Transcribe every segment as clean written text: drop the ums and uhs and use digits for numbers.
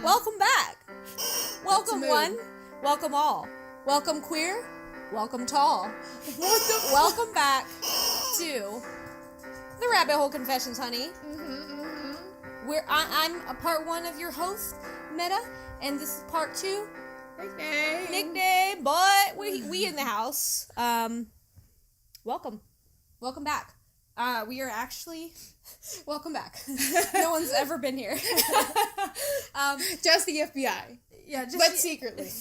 Welcome back. Welcome one. Welcome all. Welcome queer. Welcome tall. Welcome back to the Rabbit Hole Confessions, honey. I'm a part one of your host, Meta, and this is part two. Nickname, but we in the house. Welcome back. We are actually welcome back. No one's ever been here. Just the FBI. Yeah, just but secretly.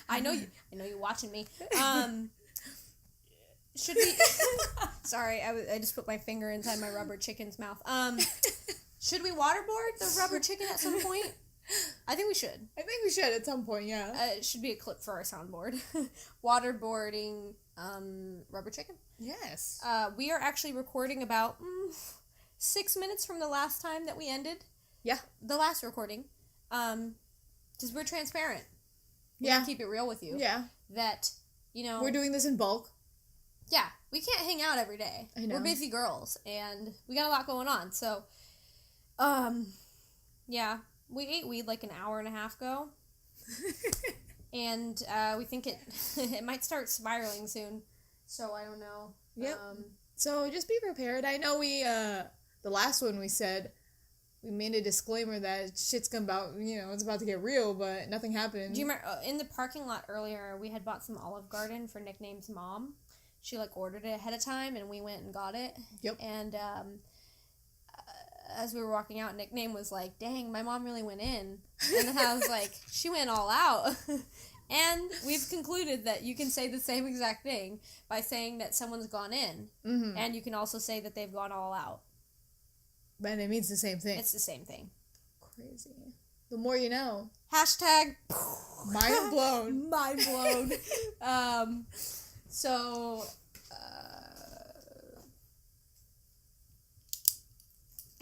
I know you watching me. Should we? Sorry, I just put my finger inside my rubber chicken's mouth. Should we waterboard the rubber chicken at some point? I think we should. I think we should at some point, yeah. It should be a clip for our soundboard. Waterboarding rubber chicken. Yes. We are actually recording about 6 minutes from the last time that we ended. Yeah. The last recording. Because we're transparent. We yeah. keep it real with you. Yeah. That, we're doing this in bulk. Yeah. We can't hang out every day. I know. We're busy girls. And we got a lot going on. So, yeah. We ate weed like an hour and a half ago. And we think it might start spiraling soon. So I don't know. Yep. So just be prepared. I know we, the last one we said, we made a disclaimer that shit's it's about to get real, but nothing happened. Do you remember, in the parking lot earlier, we had bought some Olive Garden for Nickname's mom. She, ordered it ahead of time, and we went and got it. Yep. And, as we were walking out, Nickname was like, dang, my mom really went in. And then I was like, she went all out. And we've concluded that you can say the same exact thing by saying that someone's gone in. Mm-hmm. And you can also say that they've gone all out. But it means the same thing. It's the same thing. Crazy. The more you know. Hashtag mind blown. Mind blown. So...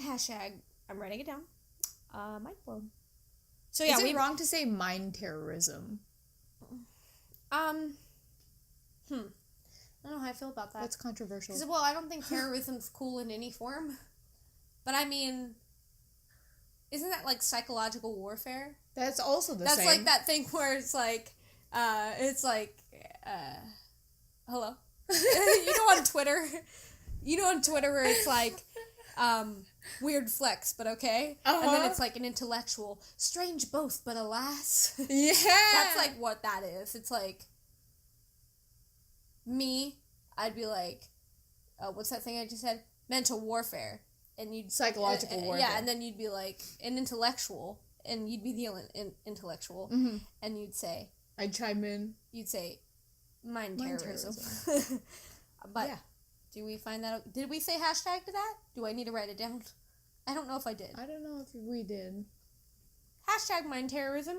Hashtag, I'm writing it down. Mind blown. So yeah, is it wrong to say mind terrorism? I don't know how I feel about that. That's controversial. Well, I don't think terrorism's cool in any form. But I mean, isn't that like psychological warfare? That's also the same. That's like that thing where it's like, hello? on Twitter where it's like, weird flex, but okay. Uh-huh. And then it's like an intellectual, strange both, but alas. Yeah. That's like what that is. It's like, me, I'd be like, what's that thing I just said? Mental warfare. And you'd... Psychological warfare. Yeah, and then you'd be like, an intellectual, and you'd be the intellectual, and you'd say... I'd chime in. You'd say, mind terrorism. But... Yeah. Do we find that out? Did we say hashtag to that? Do I need to write it down? I don't know if I did. I don't know if we did. Hashtag mind terrorism.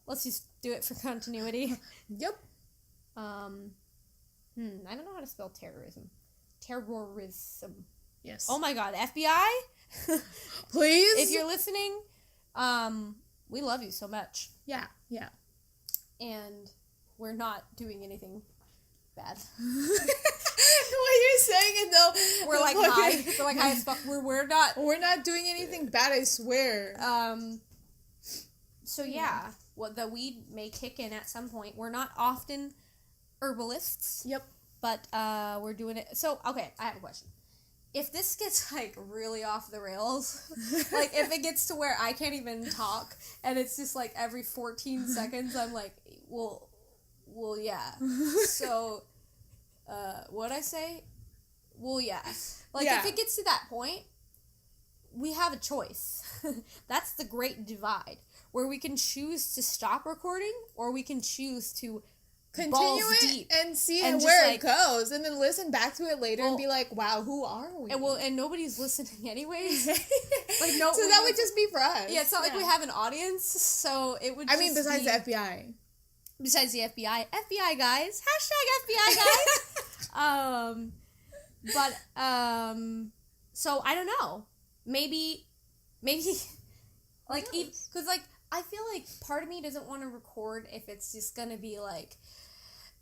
Let's just do it for continuity. Yep. I don't know how to spell terrorism. Terrorism. Yes. Oh my god, FBI? Please? If you're listening, we love you so much. Yeah. And we're not doing anything bad. The way you're saying it, though, we're like high. We're like high as fuck. We're not doing anything bad, I swear. So yeah, the weed may kick in at some point. We're not often herbalists. Yep. But we're doing it. So okay, I have a question. If this gets really off the rails, if it gets to where I can't even talk, and it's just every 14 seconds, I'm like, well, yeah. So. What'd I say? Well, yeah. If it gets to that point, we have a choice. That's the great divide, where we can choose to stop recording, or we can choose to continue it deep and see where it goes, and then listen back to it later and be like, wow, who are we? And nobody's listening anyways. So that would just be for us. Yeah, it's not like we have an audience, so it would besides the FBI. Besides the FBI. FBI guys. Hashtag FBI guys. So I don't know. Maybe, because I feel like part of me doesn't want to record if it's just gonna be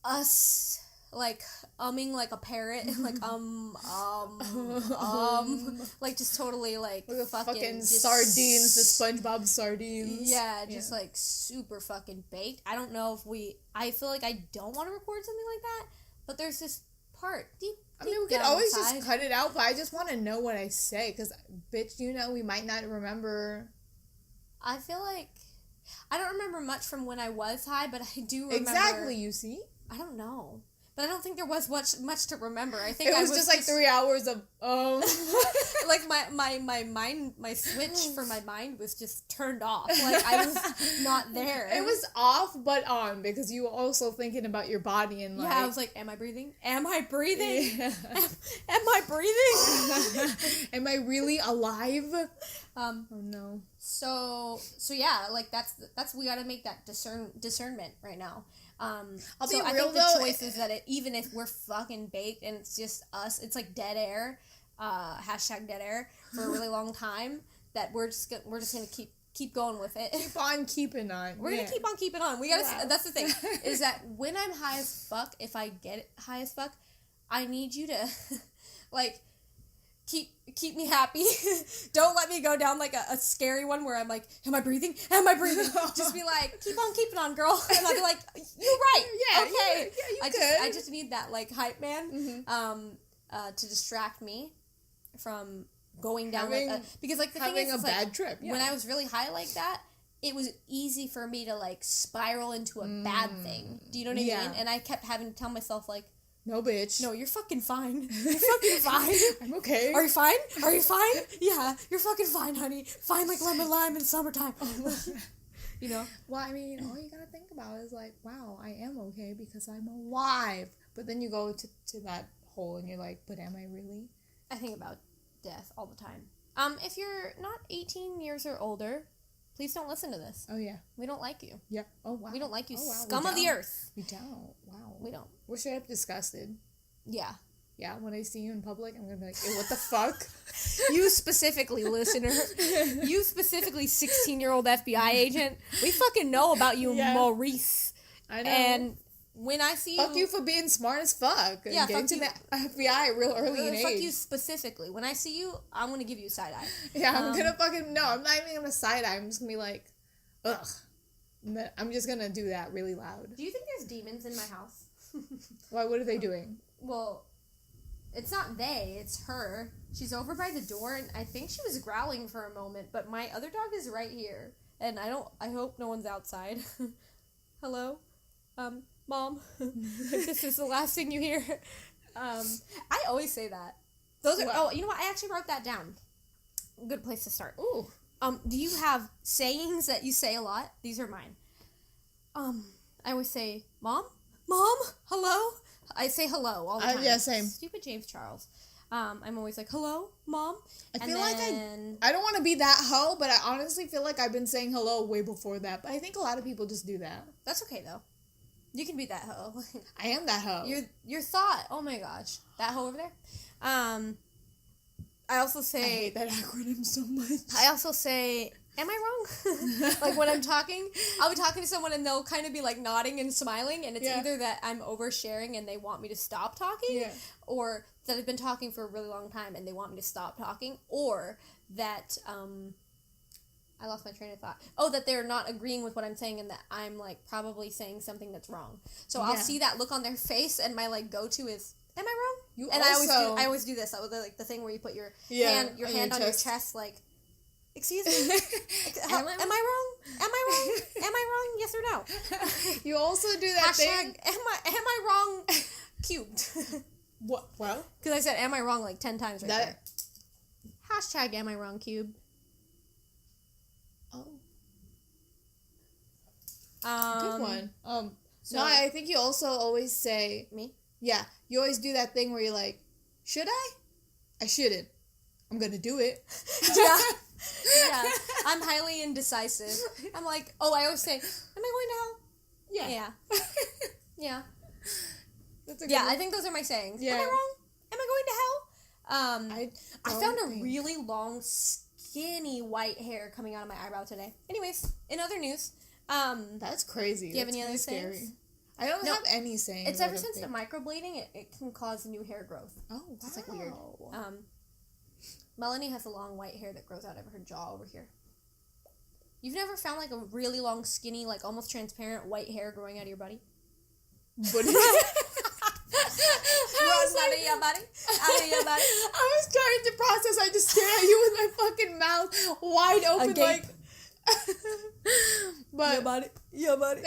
us like umming like a parrot, like like just totally like the fucking sardines, the SpongeBob sardines. Yeah, just like super fucking baked. I don't know if I feel like I don't want to record something like that, but there's this part deep I mean, we could always just cut it out, but I just want to know what I say, because, bitch, we might not remember. I feel like I don't remember much from when I was high, but I do remember. Exactly, you see? I don't know. But I don't think there was much to remember. I think it was just like 3 hours of like my mind, my switch for my mind was just turned off. Like I was not there. It was off but on, because you were also thinking about your body and like, yeah, I was like, am I breathing? Am I breathing? Yeah. Am I breathing? Am I really alive? Oh no. So yeah, like that's we got to make that discernment right now. I'll so be I real think though. The choice is that even if we're fucking baked and it's just us, it's like dead air, hashtag dead air for a really long time. That we're just gonna keep going with it. Keep on keeping on. We're gonna keep on keeping on. We gotta. That's the thing is that when I'm high as fuck, if I get high as fuck, I need you to like keep me happy. Don't let me go down like a scary one where I'm like, am I breathing? Am I breathing? Just be like, keep on keeping on, girl. And I'll be like, you're right. Yeah, okay. You I just need that like hype man to distract me from going down because like the thing is, having a bad trip. Yeah. When I was really high like that, it was easy for me to like spiral into a bad thing. Do you know what I mean? And I kept having to tell myself like, no, bitch. No, you're fucking fine. You're fucking fine. I'm okay. Are you fine? Are you fine? Yeah, you're fucking fine, honey. Fine like lemon lime in summertime. You know? Well, I mean, all you gotta think about is like, wow, I am okay because I'm alive. But then you go to that hole and you're like, but am I really? I think about death all the time. If you're not 18 years or older, please don't listen to this. Oh, yeah. We don't like you. Yeah. Oh, wow. We don't like you. Oh, wow. Scum of the earth. We don't. Wow. We don't. We're straight up disgusted. Yeah. Yeah, when I see you in public, I'm gonna be like, hey, what the fuck? You specifically, listener. You specifically, 16-year-old FBI agent. We fucking know about you, Maurice. I know. And when I see you... Fuck you for being smart as fuck. Yeah, and getting to the FBI real early in age. Fuck you specifically. When I see you, I'm gonna give you a side-eye. Yeah, I'm gonna fucking... No, I'm not even gonna side-eye. I'm just gonna be like, ugh. I'm just gonna do that really loud. Do you think there's demons in my house? Why? What are they doing? Well, it's not they, it's her. She's over by the door, and I think she was growling for a moment, but my other dog is right here. And I hope no one's outside. Hello? Mom? This is the last thing you hear. I always say that. Those are, you know what? I actually wrote that down. Good place to start. Ooh. Do you have sayings that you say a lot? These are mine. I always say, Mom? Hello? I say hello all the time. Yeah, same. Stupid James Charles. I'm always like, hello, Mom? I feel like I don't want to be that hoe, but I honestly feel like I've been saying hello way before that. But I think a lot of people just do that. That's okay, though. You can be that hoe. I am that hoe. Your thought. Oh, my gosh. That hoe over there? I also say... I hate that acronym so much. I also say... Am I wrong? Like when I'm talking, I'll be talking to someone and they'll kind of be like nodding and smiling, and it's either that I'm oversharing and they want me to stop talking, or that I've been talking for a really long time and they want me to stop talking, or that I lost my train of thought. Oh, that they're not agreeing with what I'm saying and that I'm like probably saying something that's wrong. So I'll see that look on their face, and my like go-to is, am I wrong? I always do this. Like the thing where you put your hand on your chest, like. Excuse me? Am I wrong? Am I wrong? Yes or no? You also do that thing. Am I wrong? Cubed. What? Well? Because I said, am I wrong like 10 times there. Hashtag am I wrong cube. Oh. Good one. No, I think you also always say... Me? Yeah. You always do that thing where you're like, should I? I shouldn't. I'm gonna do it. Yeah. Yeah, I'm highly indecisive. I'm like, I always say, am I going to hell? Yeah. Yeah. That's a good one. I think those are my sayings. Yeah. Am I wrong? Am I going to hell? I found a really long, skinny white hair coming out of my eyebrow today. Anyways, in other news, that's crazy. Do you have any other sayings? I don't have any sayings. It's ever since the microblading, it can cause new hair growth. Oh, wow. It's like weird. Melanie has a long white hair that grows out of her jaw over here. You've never found like a really long, skinny, like almost transparent white hair growing out of your body? But Out of your body. I was trying to process. I just stared at you with my fucking mouth wide open, Agape. like. But Your body.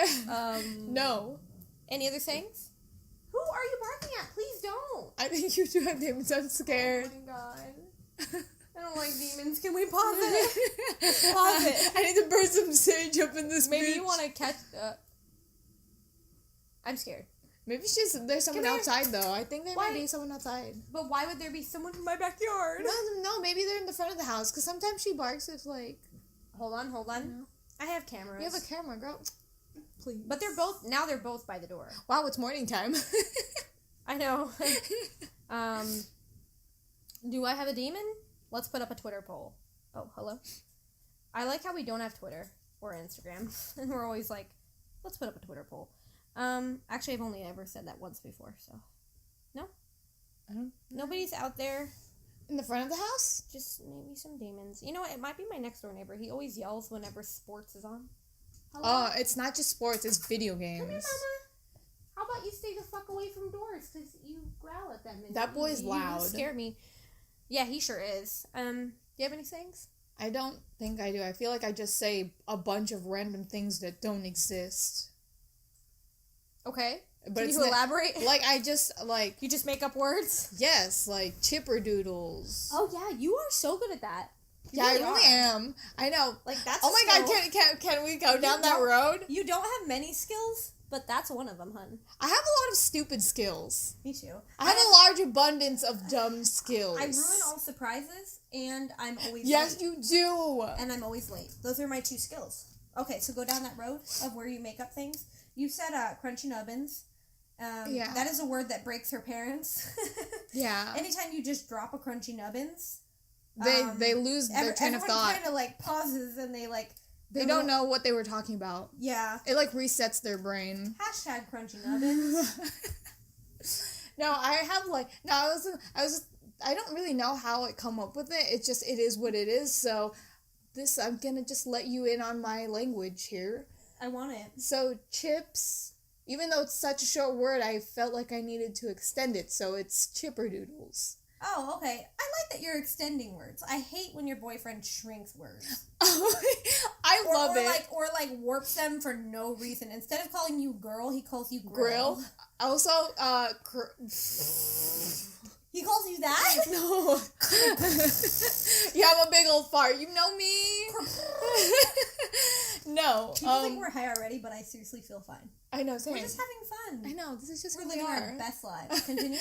no. Any other things? Who are you barking at? Please don't. I think you do have demons. I'm scared. Oh my god. I don't like demons. Can we pause it? Pause it. I need to burn some sage up in this. Maybe bitch. you want to catch. I'm scared. Maybe it's just there's someone Come here. outside though. I think there Why? might be someone outside. But why would there be someone in my backyard? No, maybe they're in the front of the house. Cause sometimes she barks. It's like, Hold on. No. I have cameras. you have a camera, girl. Please. But they're both by the door. Wow, it's morning time. I know. Do I have a demon? Let's put up a Twitter poll. Oh, hello. I like how we don't have Twitter or Instagram, and we're always like, let's put up a Twitter poll. Actually, I've only ever said that once before, so no. I don't. Nobody's out there. In the front of the house? Just maybe some demons. You know what? It might be my next door neighbor. He always yells whenever sports is on. Hello? It's not just sports. It's video games. Come here, Mama. How about you stay the fuck away from doors? Because you growl at them. And That boy's you loud. scare me. Yeah, he sure is. Do you have any sayings? I don't think I do. I feel like I just say a bunch of random things that don't exist. Okay. But Can it's you elaborate? Like, I just, like... You just make up words? Yes, like, chipperdoodles. Oh, yeah. You are so good at that. You Yeah, I really really are. am. I know. Like, that's Oh a my god, skill. can we go down that don't- road? You don't have many skills, but that's one of them, hun. I have a lot of stupid skills. Me too. I have a large abundance of dumb skills. I ruin all surprises, and I'm always Yes, late. you do. And I'm always late. Those are my two skills. Okay, so go down that road of where you make up things. You said crunchy nubbins. Yeah. That is a word that breaks her parents. Yeah. Anytime you just drop a crunchy nubbins, They lose their train of everyone thought. kind of like pauses and they like. They don't know what they were talking about. Yeah. It like resets their brain. Hashtag crunchy nubbins. No, I have like I don't really know how I come up with it. It's just it is what it is. So I'm gonna just let you in on my language here. I want it. So chips, even though it's such a short word, I felt like I needed to extend it. So it's chipperdoodles. Oh, okay. I like that you're extending words. I hate when your boyfriend shrinks words. I love it. Or warps them for no reason. Instead of calling you girl, he calls you Grill. grill. Also, He calls you that? No. You have a big old fart. You know me. No. People think we're high already, but I seriously feel fine. I know. Same. We're just having fun. I know. This is just We're who we living are. our best lives. Continue.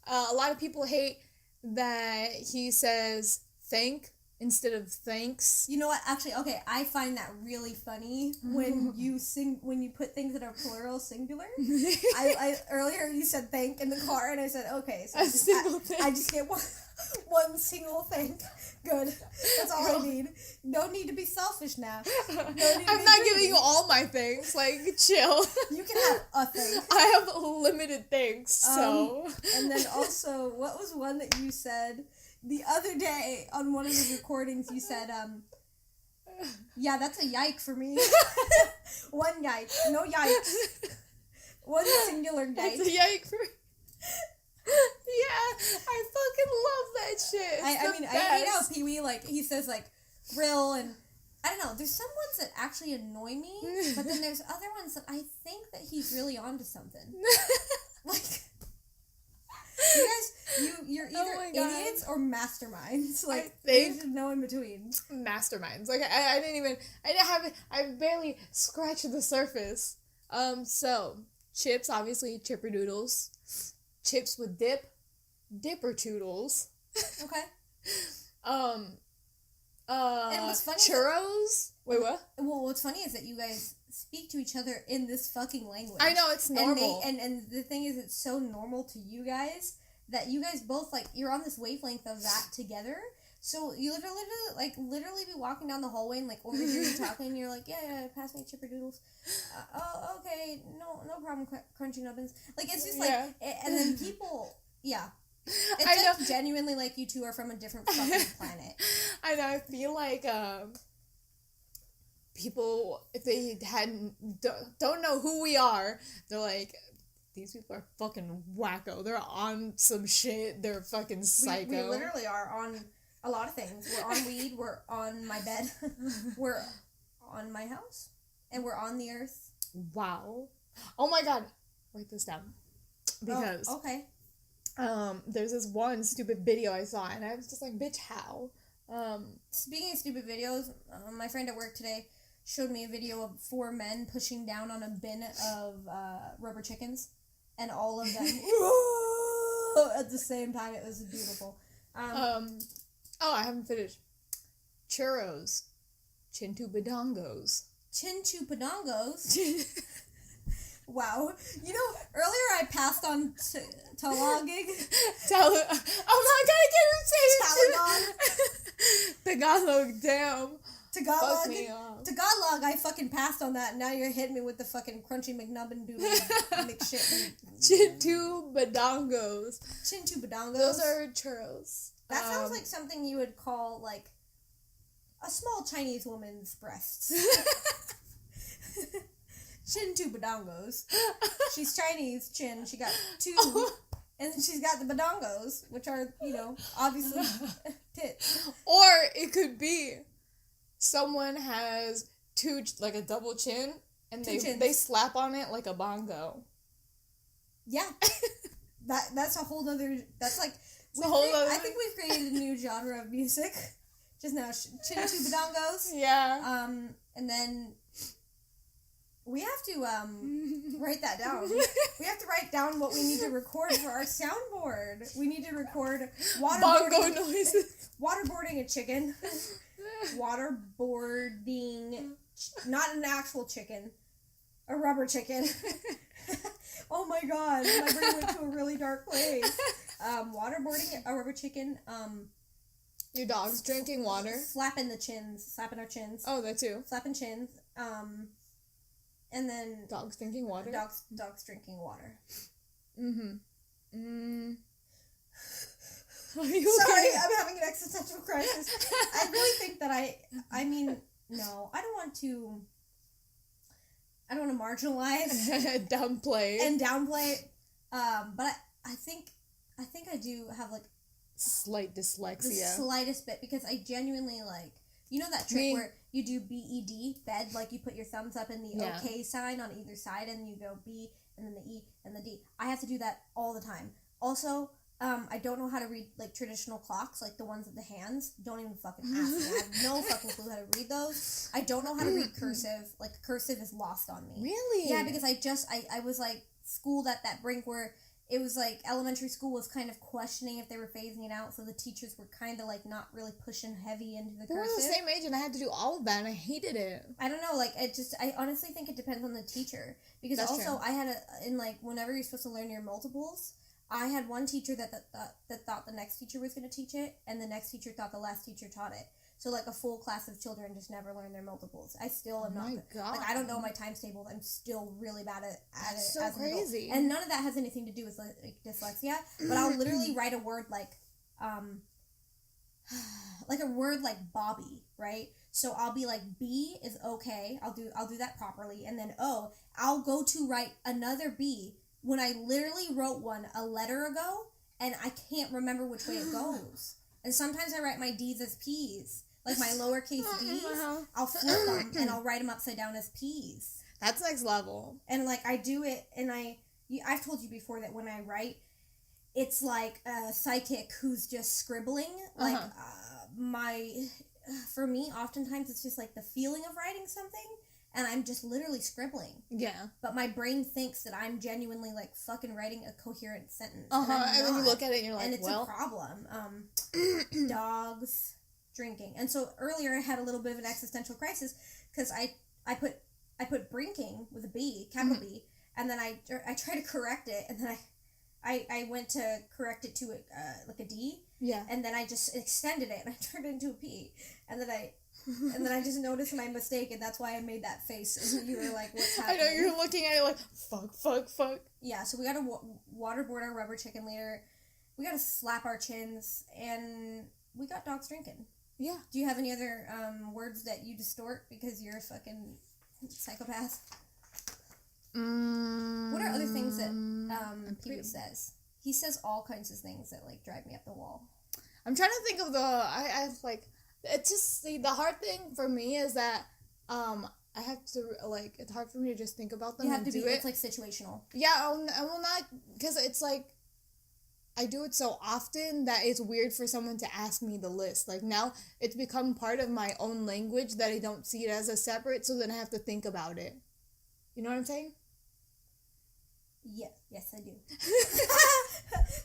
A lot of people hate that he says thank instead of thanks. You know what? Actually, okay, I find that really funny when you put things that are plural singular. I earlier you said thank in the car, and I said okay, so A single thank. I just get one single thank. Good. That's all I need. No need to be selfish now. I'm not giving you all my things. Like, chill. You can have a thing. I have limited things, so. And then also, what was one that you said the other day on one of the recordings? You said, yeah, that's a yike for me. One yike. No yikes. One singular yike. That's a yike for me. Yeah, I fucking love that shit. I hate how Peewee, like, he says, like, grill, and I don't know, there's some ones that actually annoy me, but then there's other ones that I think that he's really onto something. Like, you guys, you're either idiots or masterminds. Like, there's no in between. Masterminds. Like, I barely scratched the surface. So, chips, obviously, chipperdoodles. Chips with dip, dippertoodles. Okay. And what's funny churros. Wait, what? Well, what's funny is that you guys speak to each other in this fucking language. I know, it's normal. And the thing is, it's so normal to you guys that you guys both, like, you're on this wavelength of that together. So you literally be walking down the hallway and like overhear you talking, and you're like, yeah, pass me chipperdoodles. Oh, okay, no problem, crunchy nubbins. Like it's just like, and then people, yeah. It's I like know. genuinely like you two are from a different fucking planet. I know. I feel like people, if they don't know who we are, they're like, these people are fucking wacko. They're on some shit. They're fucking psycho. We literally are on a lot of things. We're on weed. We're on my bed. We're on my house, and we're on the earth. Wow. Oh my god. Write this down. Because okay. There's this one stupid video I saw, and I was just like, bitch, how? Speaking of stupid videos, my friend at work today showed me a video of 4 men pushing down on a bin of rubber chickens, and all of them at the same time. It was beautiful. Oh, I haven't finished. Churros. Chintu badongos. Chinchu padongos? Wow. You know, earlier I passed on Talagig. Oh my god, I can't even say it. Tagalog. Tagalog, damn. Tagalog. Fuck me off. Tagalog, I fucking passed on that. Now you're hitting me with the fucking crunchy McNubbin doodle McShit. Chintu badongos. Chintu badongos. Those are churros. That sounds like something you would call, like, a small Chinese woman's breasts. Chintu badongos. She's Chinese, chin. She got 2, and she's got the badongos, which are, you know, obviously tits. Or it could be someone has 2, like a double chin, and they slap on it like a bongo. Yeah. That's a whole other, that's like, I think we've created a new genre of music. Just now, Chintu badongos. Yeah. And then we have to write that down. We have to write down what we need to record for our soundboard. We need to record bongo noises. Waterboarding a chicken. Waterboarding, not an actual chicken, a rubber chicken. Oh my god, my brain went to a really dark place. Waterboarding a rubber chicken. Your dog's drinking water. Slapping our chins. Oh, that too. Slapping chins. And then dogs drinking water. Dogs drinking water. Are you Sorry, okay? I'm having an existential crisis. I really think that I mean, no, I don't want to marginalize downplay, but I think I do have like slight dyslexia. The slightest bit, because I genuinely like, you know that trick where you do BED, bed, like you put your thumbs up in the OK sign on either side and you go B and then the E and the D. I have to do that all the time. Also, I don't know how to read like traditional clocks, like the ones with the hands. Don't even fucking ask me. I have no fucking clue how to read those. I don't know how to read cursive. Like cursive is lost on me. Really? Yeah, because I was like schooled at that brink where it was like elementary school was kind of questioning if they were phasing it out, so the teachers were kind of like not really pushing heavy into the cursive. We were the same age and I had to do all of that and I hated it. I don't know, like I honestly think it depends on the teacher, because that's also true. I had in like whenever you're supposed to learn your multiples, I had one teacher that thought the next teacher was going to teach it, and the next teacher thought the last teacher taught it. So, like, a full class of children just never learn their multiples. I still am not good. God. Like, I don't know my times tables. I'm still really bad at it. So as crazy. An adult. And none of that has anything to do with, like, dyslexia. But I'll literally write a word like a word like Bobby, right? So I'll be like, B is okay. I'll do that properly. And then O, I'll go to write another B when I literally wrote one a letter ago, and I can't remember which way it goes. And sometimes I write my D's as P's. Like my lowercase D's, I'll flip them and I'll write them upside down as P's. That's next level. And like I do it, and I've told you before that when I write, it's like a psychic who's just scribbling. Like for me, oftentimes it's just like the feeling of writing something, and I'm just literally scribbling. Yeah. But my brain thinks that I'm genuinely like fucking writing a coherent sentence. And then you look at it and you're like, and it's a problem. Dogs drinking. And so earlier I had a little bit of an existential crisis because I put brinking with a B, capital B, and then I try to correct it, and then I went to correct it to like a D. Yeah. And then I just extended it and I turned it into a P. And then I just noticed my mistake, and that's why I made that face. And you were like, what's happening? I know, you're looking at it like, fuck. Yeah, so we gotta waterboard our rubber chicken later. We gotta slap our chins, and we got dogs drinking. Yeah. Do you have any other words that you distort because you're a fucking psychopath? What are other things that Peewee says? He says all kinds of things that, like, drive me up the wall. I'm trying to think of it's just, the hard thing for me is that, I have to, like, it's hard for me to just think about them and do it. It's, like, situational. Yeah, I will not, because it's, like, I do it so often that it's weird for someone to ask me the list. Like, now it's become part of my own language that I don't see it as a separate, so then I have to think about it. You know what I'm saying? Yeah, yes, I do.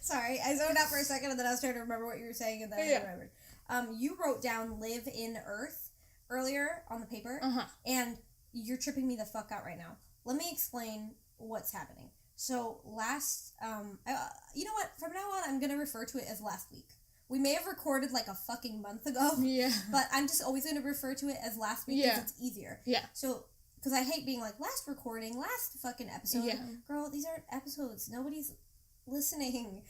Sorry, I zoned out for a second, and then I was trying to remember what you were saying, and then I remembered. You wrote down "live in Earth" earlier on the paper, and you're tripping me the fuck out right now. Let me explain what's happening. So you know what? From now on, I'm gonna refer to it as last week. We may have recorded like a fucking month ago, but I'm just always gonna refer to it as last week because it's easier. Yeah. So. Because I hate being like, last recording, last fucking episode. Yeah. Girl, these aren't episodes. Nobody's listening.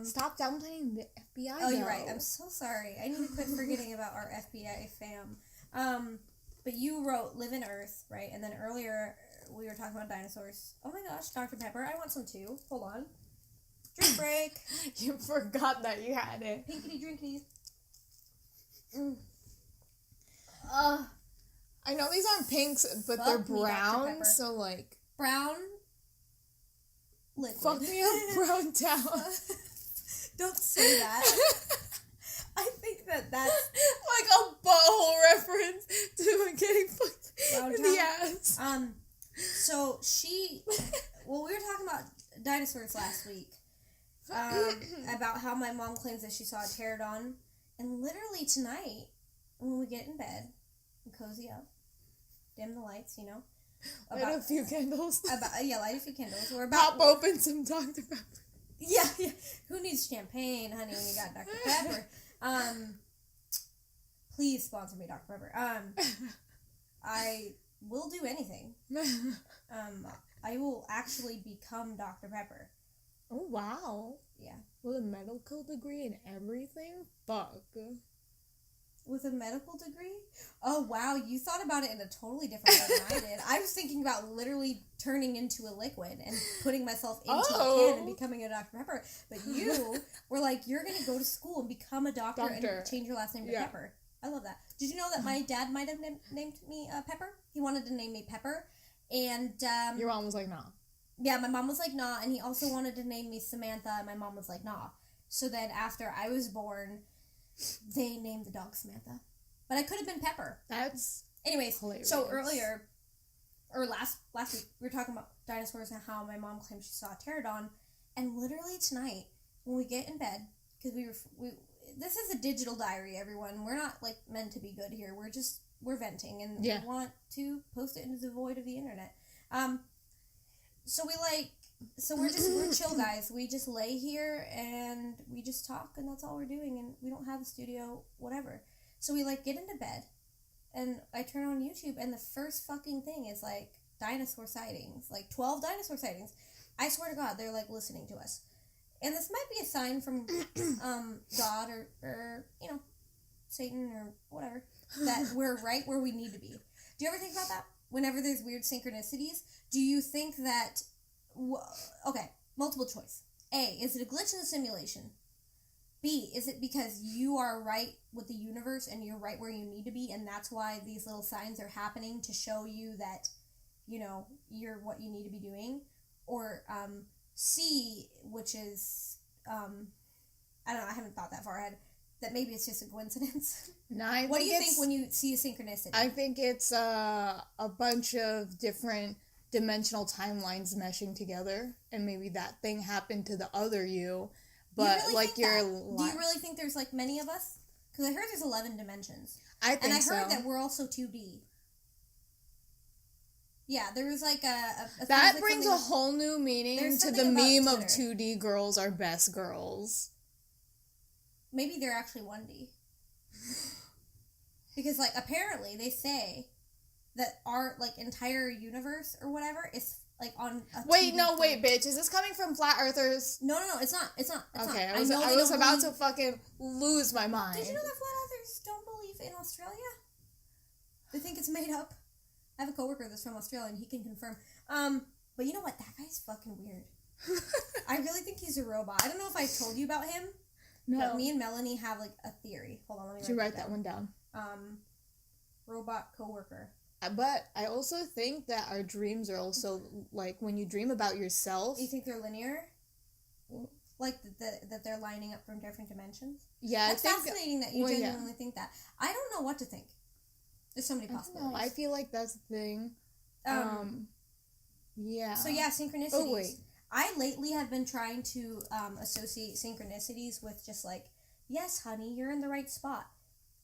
Stop downplaying the FBI, Oh, you're right. I'm so sorry. I need to quit forgetting about our FBI fam. But you wrote "live in Earth," right? And then earlier, we were talking about dinosaurs. Oh my gosh, Dr. Pepper. I want some too. Hold on. Drink break. You forgot that you had it. Pinkity drinkity. I know these aren't pinks, but they're brown, so, like... Brown liquid. Fuck me up, brown town. Don't say that. I think that's... like a butthole reference to getting fucked in the ass. So we were talking about dinosaurs last week. About how my mom claims that she saw a pterodon. And literally tonight, when we get in bed and cozy up, dim the lights, you know. Light a few candles. Light a few candles. We're about pop open some Dr. Pepper. Yeah. Who needs champagne, honey, when you got Dr. Pepper? Please sponsor me, Dr. Pepper. I will do anything. I will actually become Dr. Pepper. Oh, wow. Yeah. With a medical degree and everything? Fuck. With a medical degree? Oh, wow. You thought about it in a totally different way than I did. I was thinking about literally turning into a liquid and putting myself into a can and becoming a Dr. Pepper. But you were like, you're going to go to school and become a doctor and change your last name to Pepper. I love that. Did you know that my dad might have named me Pepper? He wanted to name me Pepper. And your mom was like, nah. Yeah, my mom was like, nah. And he also wanted to name me Samantha. And my mom was like, nah. So then after I was born... they named the dog Samantha. But I could have been Pepper. That's anyways, hilarious. So earlier, or last week, we were talking about dinosaurs and how my mom claimed she saw a pterodon. And literally tonight, when we get in bed, because we this is a digital diary, everyone. We're not, like, meant to be good here. We're venting, and we want to post it into the void of the internet. So we're chill guys. We just lay here and we just talk, and that's all we're doing, and we don't have a studio, whatever. So we, like, get into bed, and I turn on YouTube, and the first fucking thing is, like, dinosaur sightings. Like, 12 dinosaur sightings. I swear to God, they're, like, listening to us. And this might be a sign from God or, you know, Satan or whatever, that we're right where we need to be. Do you ever think about that? Whenever there's weird synchronicities, do you think that... Okay, multiple choice. A, is it a glitch in the simulation? B, is it because you are right with the universe and you're right where you need to be, and that's why these little signs are happening to show you that, you know, you're what you need to be doing? Or C, which is, I don't know, I haven't thought that far ahead, that maybe it's just a coincidence. No, what do you think when you see a synchronicity? I think it's a bunch of different dimensional timelines meshing together, and maybe that thing happened to the other you, but do you really think there's, like, many of us? Because I heard there's 11 dimensions. I think so. And I heard that we're also 2D. Yeah, there was like that brings a whole new meaning to the meme of Twitter. 2D girls are best girls. Maybe they're actually 1D. Because, like, apparently they say that our, like, entire universe or whatever is, like, on a Wait, 2D no, thing. wait, bitch. Is this coming from flat earthers? No, it's not. It's okay, not. I was about to fucking lose my mind. Did you know that flat earthers don't believe in Australia? They think it's made up. I have a coworker that's from Australia and he can confirm. But you know what? That guy's fucking weird. I really think he's a robot. I don't know if I told you about him. No. But me and Melanie have, like, a theory. Hold on, let me write that one down. Robot coworker. But I also think that our dreams are also, like, when you dream about yourself. You think they're linear? Like, that they're lining up from different dimensions? Yeah, That's fascinating that you genuinely think that. I don't know what to think. There's so many possibilities. No, I feel like that's the thing. Yeah. So, yeah, synchronicities. Oh, wait. I lately have been trying to associate synchronicities with just, like, yes, honey, you're in the right spot.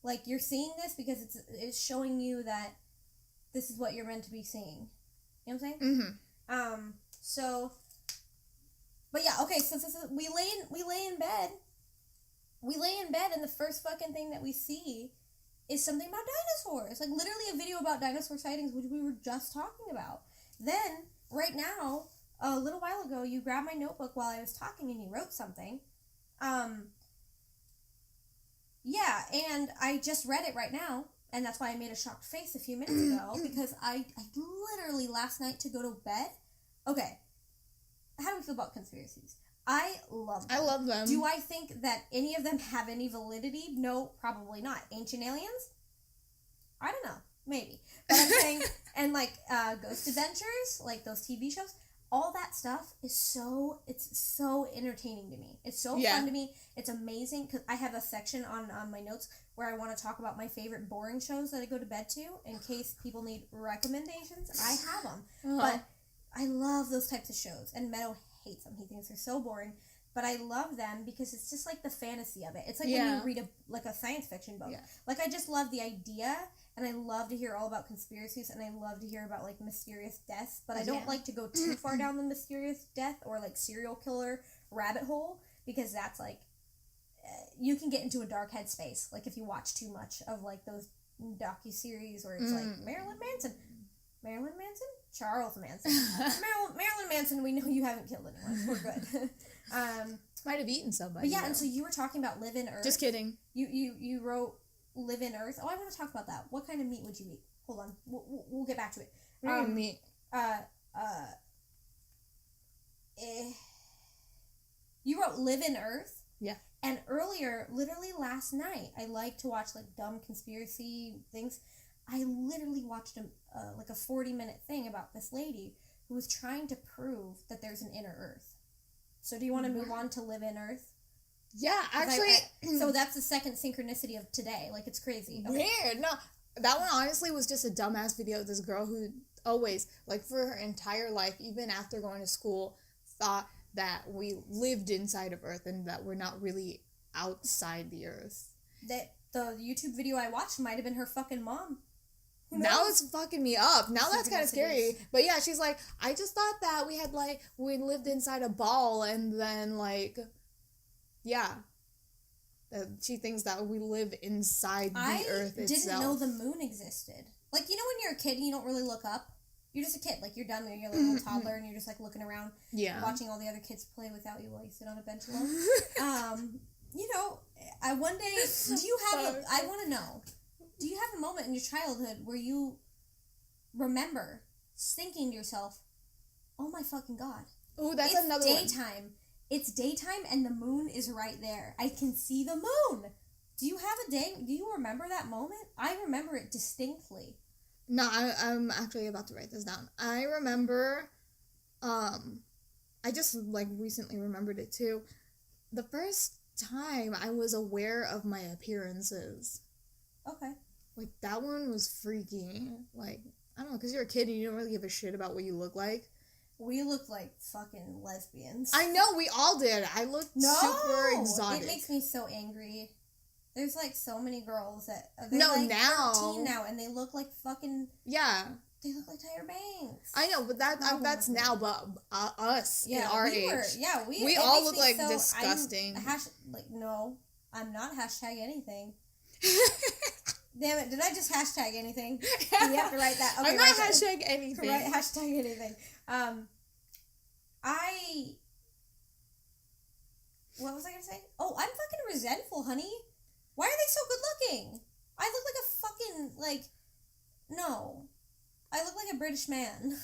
Like, you're seeing this because it's showing you that this is what you're meant to be seeing. You know what I'm saying? Mm-hmm. So, but yeah, okay, so we lay in bed. We lay in bed and the first fucking thing that we see is something about dinosaurs. Like, literally a video about dinosaur sightings, which we were just talking about. Then, right now, a little while ago, you grabbed my notebook while I was talking and you wrote something. Yeah, and I just read it right now, and that's why I made a shocked face a few minutes ago, because I literally last night to go to bed. Okay, how do we feel about conspiracies? I love them. I love them. Do I think that any of them have any validity? No, probably not. Ancient aliens? I don't know. Maybe. But I'm saying, and like Ghost Adventures, like those TV shows, all that stuff is it's so entertaining to me. It's so fun to me. It's amazing because I have a section on my notes where I want to talk about my favorite boring shows that I go to bed to in case people need recommendations. I have them. But I love those types of shows. And Meto hates them. He thinks they're so boring. But I love them because it's just like the fantasy of it. It's like when you read a science fiction book. Yeah. Like, I just love the idea, and I love to hear all about conspiracies, and I love to hear about, like, mysterious deaths. But I don't like to go too far down the mysterious death or, like, serial killer rabbit hole, because that's, like, you can get into a dark headspace, like, if you watch too much of, like, those docuseries where it's, like, Marilyn Manson? Charles Manson. Marilyn Manson, we know you haven't killed anyone. We're good. Might have eaten somebody. But yeah, and so you were talking about live in Earth. Just kidding. You wrote live in Earth. Oh, I want to talk about that. What kind of meat would you eat? Hold on. We'll get back to it. Meat. You wrote live in Earth. Yeah. And earlier, literally last night, I like to watch, like, dumb conspiracy things. I literally watched like a 40-minute thing about this lady who was trying to prove that there's an inner Earth. So do you want to move on to live in Earth? Yeah, actually. So that's the second synchronicity of today. Like, it's crazy. Okay. Weird. No, that one honestly was just a dumbass video of this girl who always, like, for her entire life, even after going to school, thought that we lived inside of Earth and that we're not really outside the Earth. That the YouTube video I watched might have been her fucking mom. Now it's fucking me up. Now that's kind of scary. But yeah, she's like, I just thought that we lived inside a ball, and then, like, yeah. She thinks that we live inside the Earth itself. I didn't know the moon existed. Like, you know when you're a kid and you don't really look up? You're just a kid. Like, you're done there. You're like a little toddler, and you're just, like, looking around. Yeah. Watching all the other kids play without you while you sit on a bench alone. You know, I want to know. Do you have a moment in your childhood where you remember thinking to yourself, oh my fucking God. Oh, that's another one. It's daytime and the moon is right there. I can see the moon. Do you remember that moment? I remember it distinctly. No, I'm actually about to write this down. I remember, I just, like, recently remembered it too. The first time I was aware of my appearances. Okay. Like, that one was freaky. Like, I don't know, because you're a kid and you don't really give a shit about what you look like. We looked like fucking lesbians. I know, we all did. I looked super exotic. It makes me so angry. There's, like, so many girls that... They're like now. 13 now, and they look like fucking... Yeah. they look like Tyra Banks. I know, but that's now, but us in our age. We all look like disgusting. No, I'm not hashtag anything. Damn it, did I just hashtag anything? You have to write that. Okay, I'm not hashtag anything. Right, hashtag anything. What was I gonna say? Oh, I'm fucking resentful, honey. Why are they so good looking? I look like a fucking, no. I look like a British man.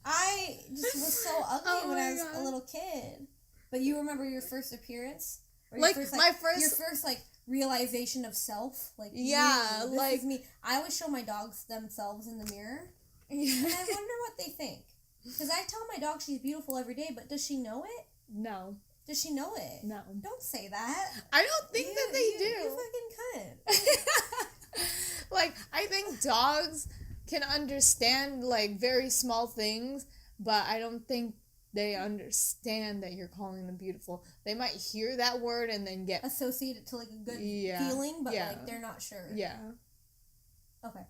I just was so ugly when I was a little kid. But you remember your first appearance? Or your your first realization of self? This is me. I always show my dogs themselves in the mirror. Yeah. And I wonder what they think. Because I tell my dog she's beautiful every day, but does she know it? No. Does she know it? No. Don't say that. I don't think that they do. You fucking cunt. I think dogs can understand, very small things, but I don't think they understand that you're calling them beautiful. They might hear that word and then get... associate it to, a good feeling, but, they're not sure. Yeah. Okay.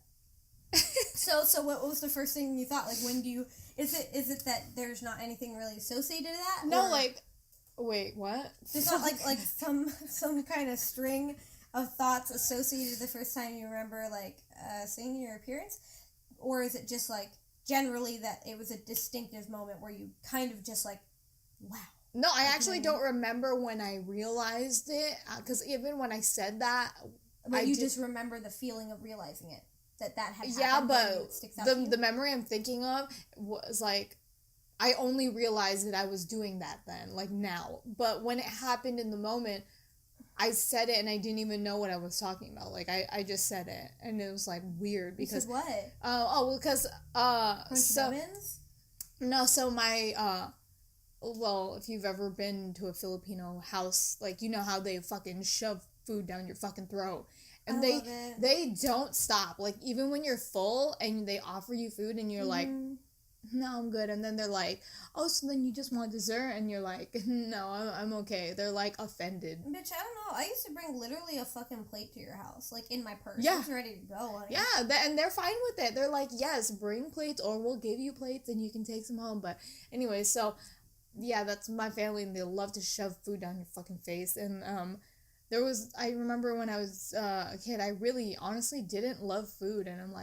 So what was the first thing you thought? When do you... Is it that there's not anything really associated to that? No, wait, what? There's not some kind of string of thoughts associated the first time you remember seeing your appearance, or is it just generally that it was a distinctive moment where you kind of just wow? No, I actually don't remember when I realized it, because even when I said that, just remember the feeling of realizing it that had happened. Yeah, but the memory I'm thinking of was I only realized that I was doing that then, now. But when it happened in the moment, I said it and I didn't even know what I was talking about. I just said it and it was weird because... What? Because so my if you've ever been to a Filipino house, you know how they fucking shove food down your fucking throat. And they don't stop. Even when you're full and they offer you food and you're no, I'm good. And then they're oh, so then you just want dessert? And you're no, I'm okay. They're offended. Bitch, I don't know. I used to bring literally a fucking plate to your house, in my purse. Yeah. I was ready to go, honey. Yeah, and they're fine with it. They're yes, bring plates or we'll give you plates and you can take some home. But anyway, so yeah, that's my family and they love to shove food down your fucking face. And I remember when I was a kid, I really honestly didn't love food. And I'm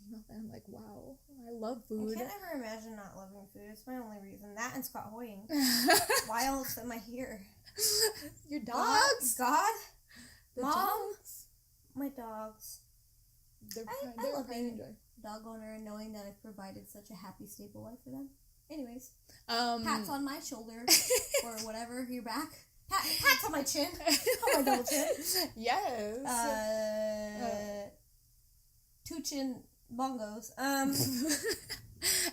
thinking about that, I'm wow, I love food. I can't ever imagine not loving food. It's my only reason. That and Scott hoying. Why else am I here? Your dogs? God? The Mom? dogs? My dogs. I love being a dog owner and knowing that I've provided such a happy, stable life for them. Anyways. Pats on my shoulder. Or whatever, your back. Pats on my chin. On my double chin. Yes. Two chin bongos.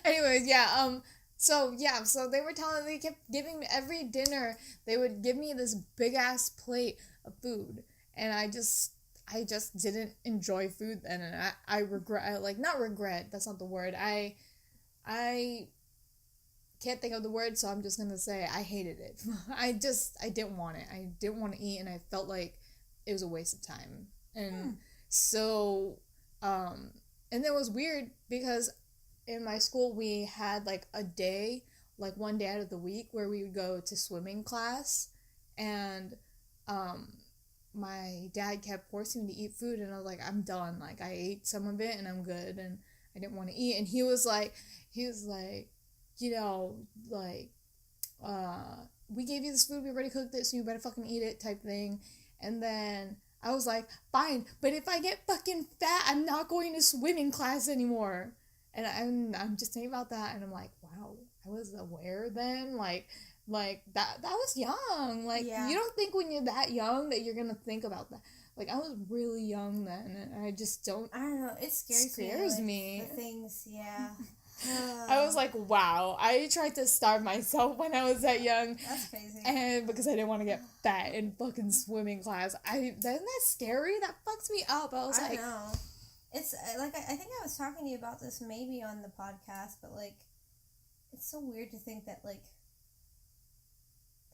Anyways, yeah. So they were they kept giving me every dinner. They would give me this big ass plate of food, and I just didn't enjoy food then, and I regret, not regret. That's not the word. I can't think of the word, so I'm just gonna say I hated it. I didn't want it. I didn't want to eat, and I felt like it was a waste of time. And so, and it was weird because in my school we had a day, one day out of the week where we would go to swimming class, and my dad kept forcing me to eat food, and I was I'm done. I ate some of it and I'm good, and I didn't want to eat. And he was we gave you this food, we already cooked it, so you better fucking eat it, type thing. And then I was fine, but if I get fucking fat, I'm not going to swimming class anymore. And I'm just thinking about that, and I'm wow, I was aware then, that was young. You don't think when you're that young that you're gonna think about that. I was really young then, and I just don't. I don't know. It scares me. The things, yeah. I was wow, I tried to starve myself when I was that young. That's crazy. And because I didn't want to get fat in fucking swimming class. Isn't that scary? That fucks me up. I know. It's I think I was talking to you about this maybe on the podcast, but it's so weird to think that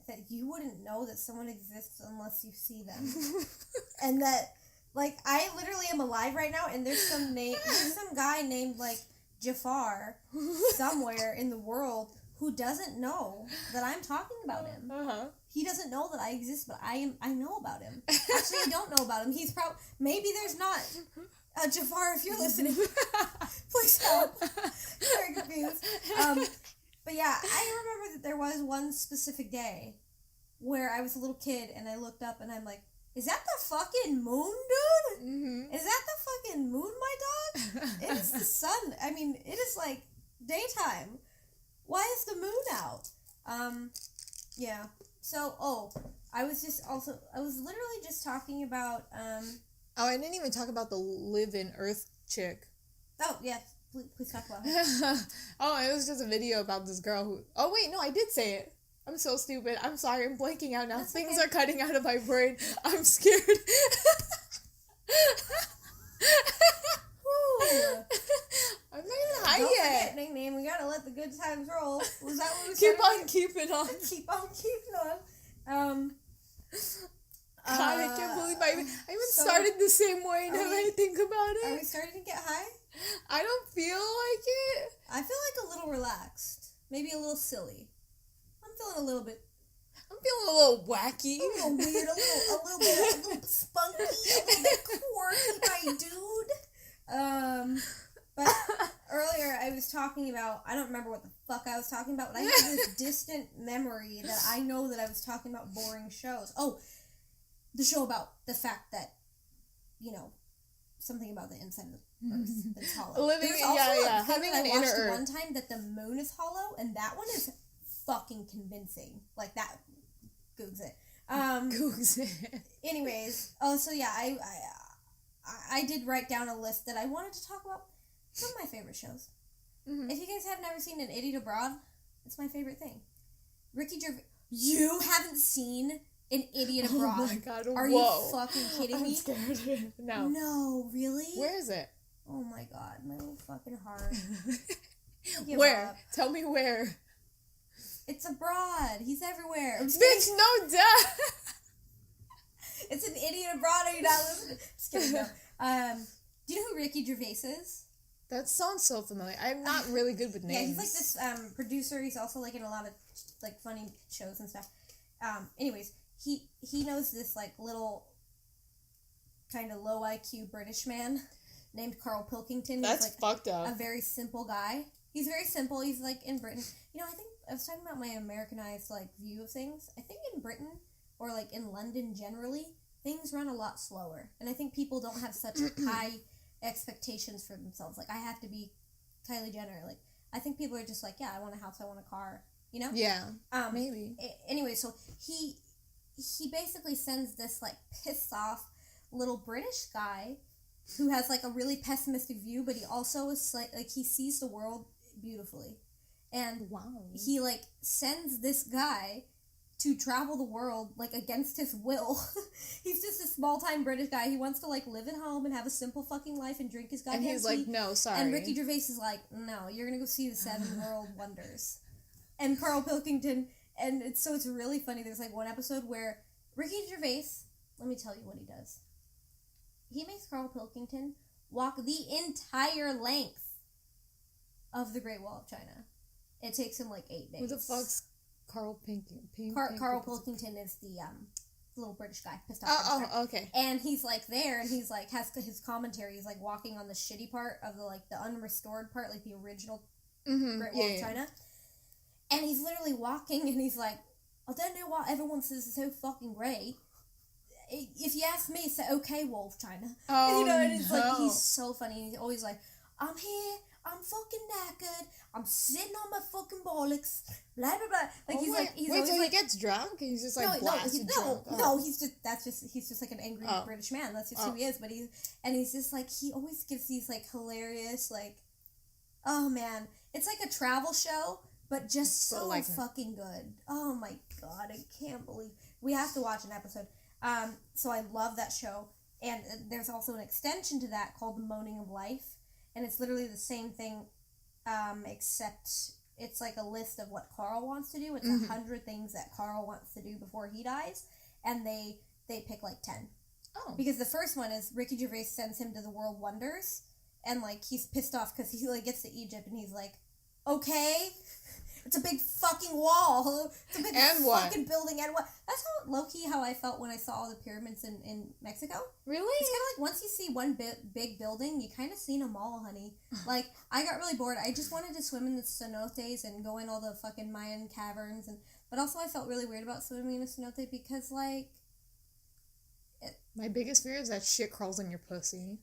that you wouldn't know that someone exists unless you see them. And that Like, I literally am alive right now, and there's some guy named, like, Jafar somewhere in the world who doesn't know that I'm talking about him. Uh-huh. He doesn't know that I exist, but I know about him. Actually, I don't know about him. He's maybe there's not Jafar, if you're listening. Please help. Very confused. But yeah, I remember that there was one specific day where I was a little kid and I looked up and I'm like, is that the fucking moon, dude? Mm-hmm. Is that the fucking moon, my dog? It is the sun. I mean, it is like daytime. Why is the moon out? Yeah. So, I was literally just talking about, Oh, I didn't even talk about the live-in Earth chick. Oh, yeah. Please talk about it. Oh, it was just a video about this girl who... Oh, wait, no, I did say it. I'm so stupid. I'm sorry, I'm blanking out now. That's Things okay. are cutting out of my brain. I'm scared. I'm not even high Don't yet. forget, nickname. We gotta let the good times roll. Was that what we Keep started on keeping on. with? Keep on keeping on. God, I can't believe I even started the same way now that I think about Are we it. starting to get high? I don't feel like it. I feel like a little relaxed. Maybe a little silly. I'm feeling a little bit I'm feeling a little wacky. a little weird, a little bit spunky, a little bit quirky, my dude. But earlier I was talking about, I don't remember what the fuck I was talking about, but I have this distant memory that I know that I was talking about boring shows. Oh, the show about the fact that, something about the inside of the Earth that's hollow. Living, There's also a thing having that an I watched inner Earth. one time that the moon is hollow, and that one is fucking convincing. Like, that googs it. Anyways, so yeah, I did write down a list that I wanted to talk about some of my favorite shows. Mm-hmm. If you guys have never seen An Idiot Abroad, it's my favorite thing. Ricky Gervais. You haven't seen An Idiot Abroad? Oh my god! Are Whoa. you fucking kidding me? I'm scared. No. No, really? Where is it? Oh my god, my little fucking heart. Give Where? up. Tell me where. It's abroad. He's everywhere. I'm just Bitch, kidding. no duh. It's An Idiot Abroad. Are you not listening? Just kidding. No. Do you know who Ricky Gervais is? That sounds so familiar. I'm not really good with names. Yeah, he's like this producer. He's also like in a lot of like funny shows and stuff. Anyways, he knows this like little kind of low IQ British man named Carl Pilkington. That's He's like fucked up. a very simple guy. He's very simple. He's like in Britain. I think I was talking about my Americanized like view of things. I think in Britain or like in London generally, things run a lot slower, and I think people don't have such high expectations for themselves. Like, I have to be Kylie Jenner. Like, I think people are just like, yeah, I want a house, I want a car, Yeah, maybe. Anyway, so he basically sends this like pissed off little British guy who has like a really pessimistic view, but he also is like he sees the world beautifully, and Wow. he like sends this guy to travel the world, like, against his will. He's just a small-time British guy. He wants to, like, live at home and have a simple fucking life and drink his goddamn And he's tea. like, no, sorry. And Ricky Gervais is like, no, you're gonna go see the 7 World Wonders. And Carl Pilkington, and it's really funny. There's, like, one episode where Ricky Gervais, let me tell you what he does. He makes Carl Pilkington walk the entire length of the Great Wall of China. It takes him, like, 8 days. Who the fuck's Carl Pilkington? Carl Pilkington is the little British guy, pissed off British guy. Oh, okay. And he's like there, and he's like has his commentary. He's like walking on the shitty part of the unrestored part, like the original Great Wall of China. And he's literally walking, and he's like, I don't know why everyone says it's so fucking great. If you ask me, it's the okay Wall of China. Oh, and it's like he's so funny. He's always like, I'm here. I'm fucking knackered. I'm sitting on my fucking bollocks. Blah blah blah. Like he's always so like, he gets drunk and he's just like blasted drunk. He's just like an angry British man. That's just who he is. But he's just like, he always gives these like hilarious like, oh man, it's like a travel show, but just so like fucking good. Oh my god, I can't believe we have to watch an episode. So I love that show, and there's also an extension to that called The Moaning of Life. And it's literally the same thing, except it's like a list of what Carl wants to do. It's 100 things that Carl wants to do before he dies, and they pick like 10. Oh. Because the first one is Ricky Gervais sends him to the World Wonders, and, like, he's pissed off because he, like, gets to Egypt, and he's like, okay, it's a big fucking wall. It's a big fucking building, and what? That's how, low-key, how I felt when I saw all the pyramids in Mexico. Really? It's kind of like, once you see one big building, you kind of seen them all, honey. Like, I got really bored. I just wanted to swim in the cenotes and go in all the fucking Mayan caverns, but also I felt really weird about swimming in a cenote because, like... My biggest fear is that shit crawls in your pussy.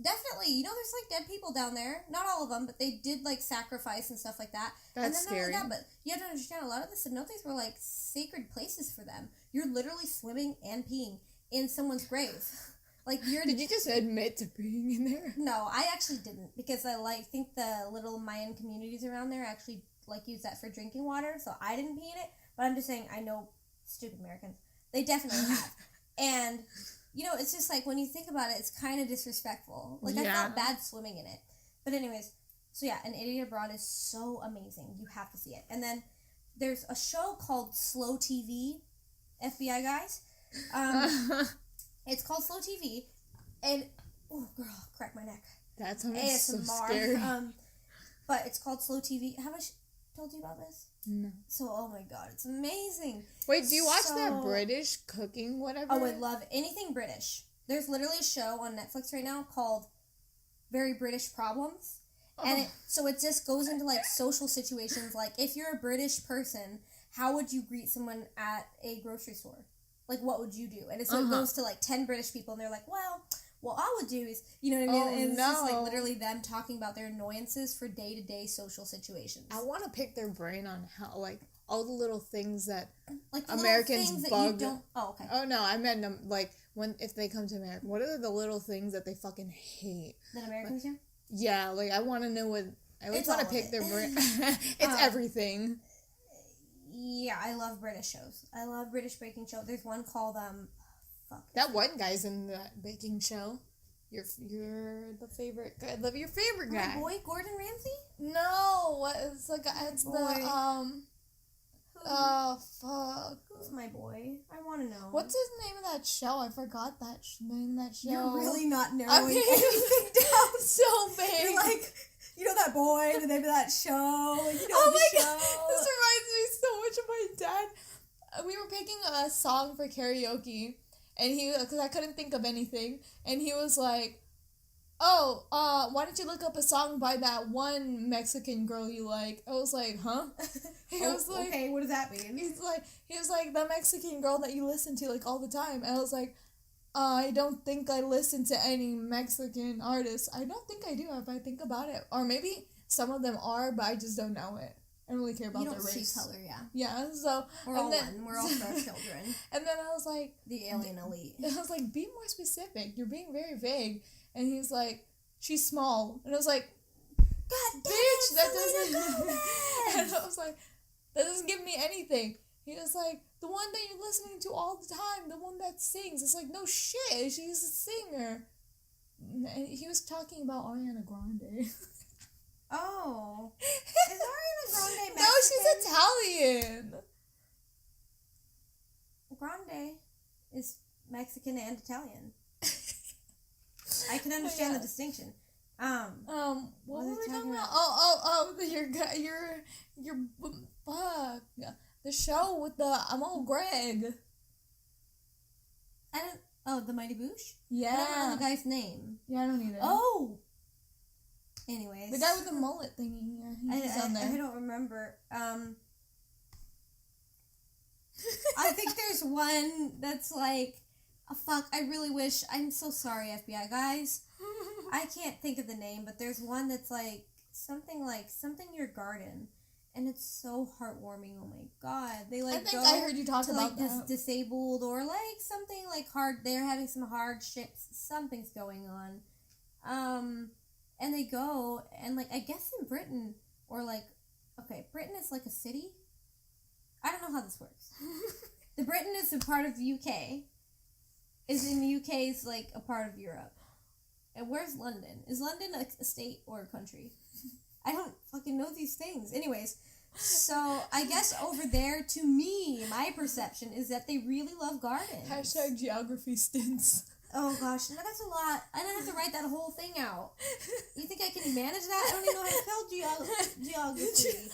Definitely. You know, there's, like, dead people down there. Not all of them, but they did, like, sacrifice and stuff like that. That's scary. Not only that, but you have to understand, a lot of the cenotes were, like, sacred places for them. You're literally swimming and peeing in someone's grave. Like, you're... Did you just admit to being in there? No, I actually didn't, because I, like, think the little Mayan communities around there actually, like, use that for drinking water, so I didn't pee in it, but I'm just saying, I know stupid Americans. They definitely have. And... You know, it's just like, when you think about it, it's kind of disrespectful. Like, I felt bad swimming in it. But anyways, so yeah, An Idiot Abroad is so amazing. You have to see it. And then there's a show called Slow TV, FBI guys. It's called Slow TV. And, oh, girl, crack my neck. That sounds so scary. But it's called Slow TV. Have I told you about this? No. So, oh my god, it's amazing. Wait, do you watch that British cooking whatever? Oh, I love anything British. There's literally a show on Netflix right now called Very British Problems. Oh. And it just goes into, like, social situations. Like, if you're a British person, how would you greet someone at a grocery store? Like, what would you do? And it goes to, like, 10 British people, and they're like, well, what I would do is, you know what I mean? And it's just, like, literally them talking about their annoyances for day-to-day social situations. I want to pick their brain on how, like, all the little things that, like, Americans things bug. That you don't... Oh, okay. Oh, no, I meant, like, if they come to America, what are the little things that they fucking hate? That Americans do? Yeah, like, I want to know what... I always want to pick their brain. It's everything. Yeah, I love British shows. I love British baking shows. There's one called, That one guy's in that baking show. You're the favorite guy. I love your favorite guy. My boy, Gordon Ramsay? No, it's the guy. It's oh fuck. Who's my boy? I want to know. What's his name of that show? I forgot that name of that show. You're really not narrowing anything down so big. You're like, you know that boy, the name of that show. You know oh my show. god, this reminds me so much of my dad. We were picking a song for karaoke. And because I couldn't think of anything, and he was like, oh, why don't you look up a song by that one Mexican girl you like? I was like, huh? He was like, okay, what does that mean? He was like, the Mexican girl that you listen to, like, all the time. And I was like, I don't think I listen to any Mexican artists. I don't think I do if I think about it. Or maybe some of them are, but I just don't know it. I don't really care about their race. You don't see color, yeah. Yeah, so... We're all one. We're all our children. And then I was like... The alien elite. I was like, be more specific. You're being very vague. And he's like, she's small. And I was like, God damn bitch, that doesn't... And I was like, that doesn't give me anything. He was like, the one that you're listening to all the time, the one that sings. It's like, no shit, she's a singer. And he was talking about Ariana Grande. Oh. Is Ariana Grande Mexican? No, she's Italian. Grande is Mexican and Italian. I can understand the distinction. What were we talking about? Oh, your fuck. The show with the Amal Greg. The Mighty Boosh? Yeah. I don't know the guy's name. Yeah, I don't either. Oh! Anyways. The guy with the mullet thingy. Yeah, he's on there. I don't remember. I think there's one that's like, oh, fuck, I really wish, I'm so sorry, FBI guys. I can't think of the name, but there's one that's like something your garden. And it's so heartwarming. Oh my god. They like I heard you talk about this disabled or like something like hard. They're having some hardships. Something's going on. And they go and like I guess in Britain or like Britain is like a city. I don't know how this works. The Britain is a part of the UK. Is in the UK is like a part of Europe. And where's London? Is London a state or a country? I don't fucking know these things. Anyways, so I guess over there, to me, my perception is that they really love gardens. # geography stints. Oh gosh, no, that's a lot. I didn't have to write that whole thing out. You think I can manage that? I don't even know how to spell geography.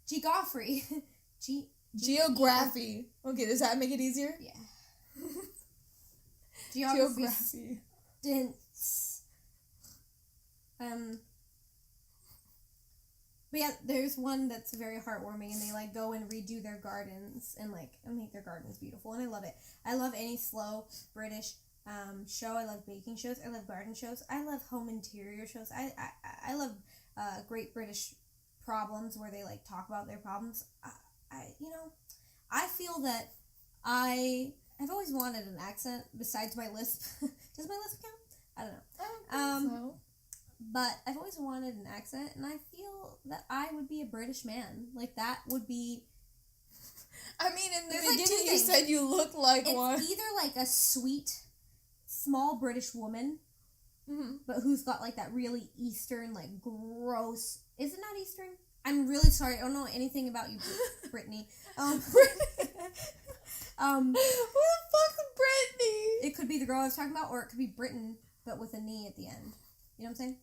Geography. Geography. Okay, does that make it easier? Yeah. Geography. Dense. But yeah, there's one that's very heartwarming, and they like go and redo their gardens and like make their gardens beautiful, and I love it. I love any slow British show. I love baking shows. I love garden shows. I love home interior shows. I love Great British Problems, where they like talk about their problems. I feel that I've always wanted an accent besides my lisp. Does my lisp count? I don't know. I don't think so. But I've always wanted an accent, and I feel that I would be a British man. Like, that would be... I mean, in the There's, beginning like, you said you look like one. It's either, like, a sweet, small British woman, but who's got, like, that really Eastern, like, gross... Is it not Eastern? I'm really sorry. I don't know anything about you, Brittany. Who the fuck is Brittany? It could be the girl I was talking about, or it could be Britain, but with a knee at the end. You know what I'm saying?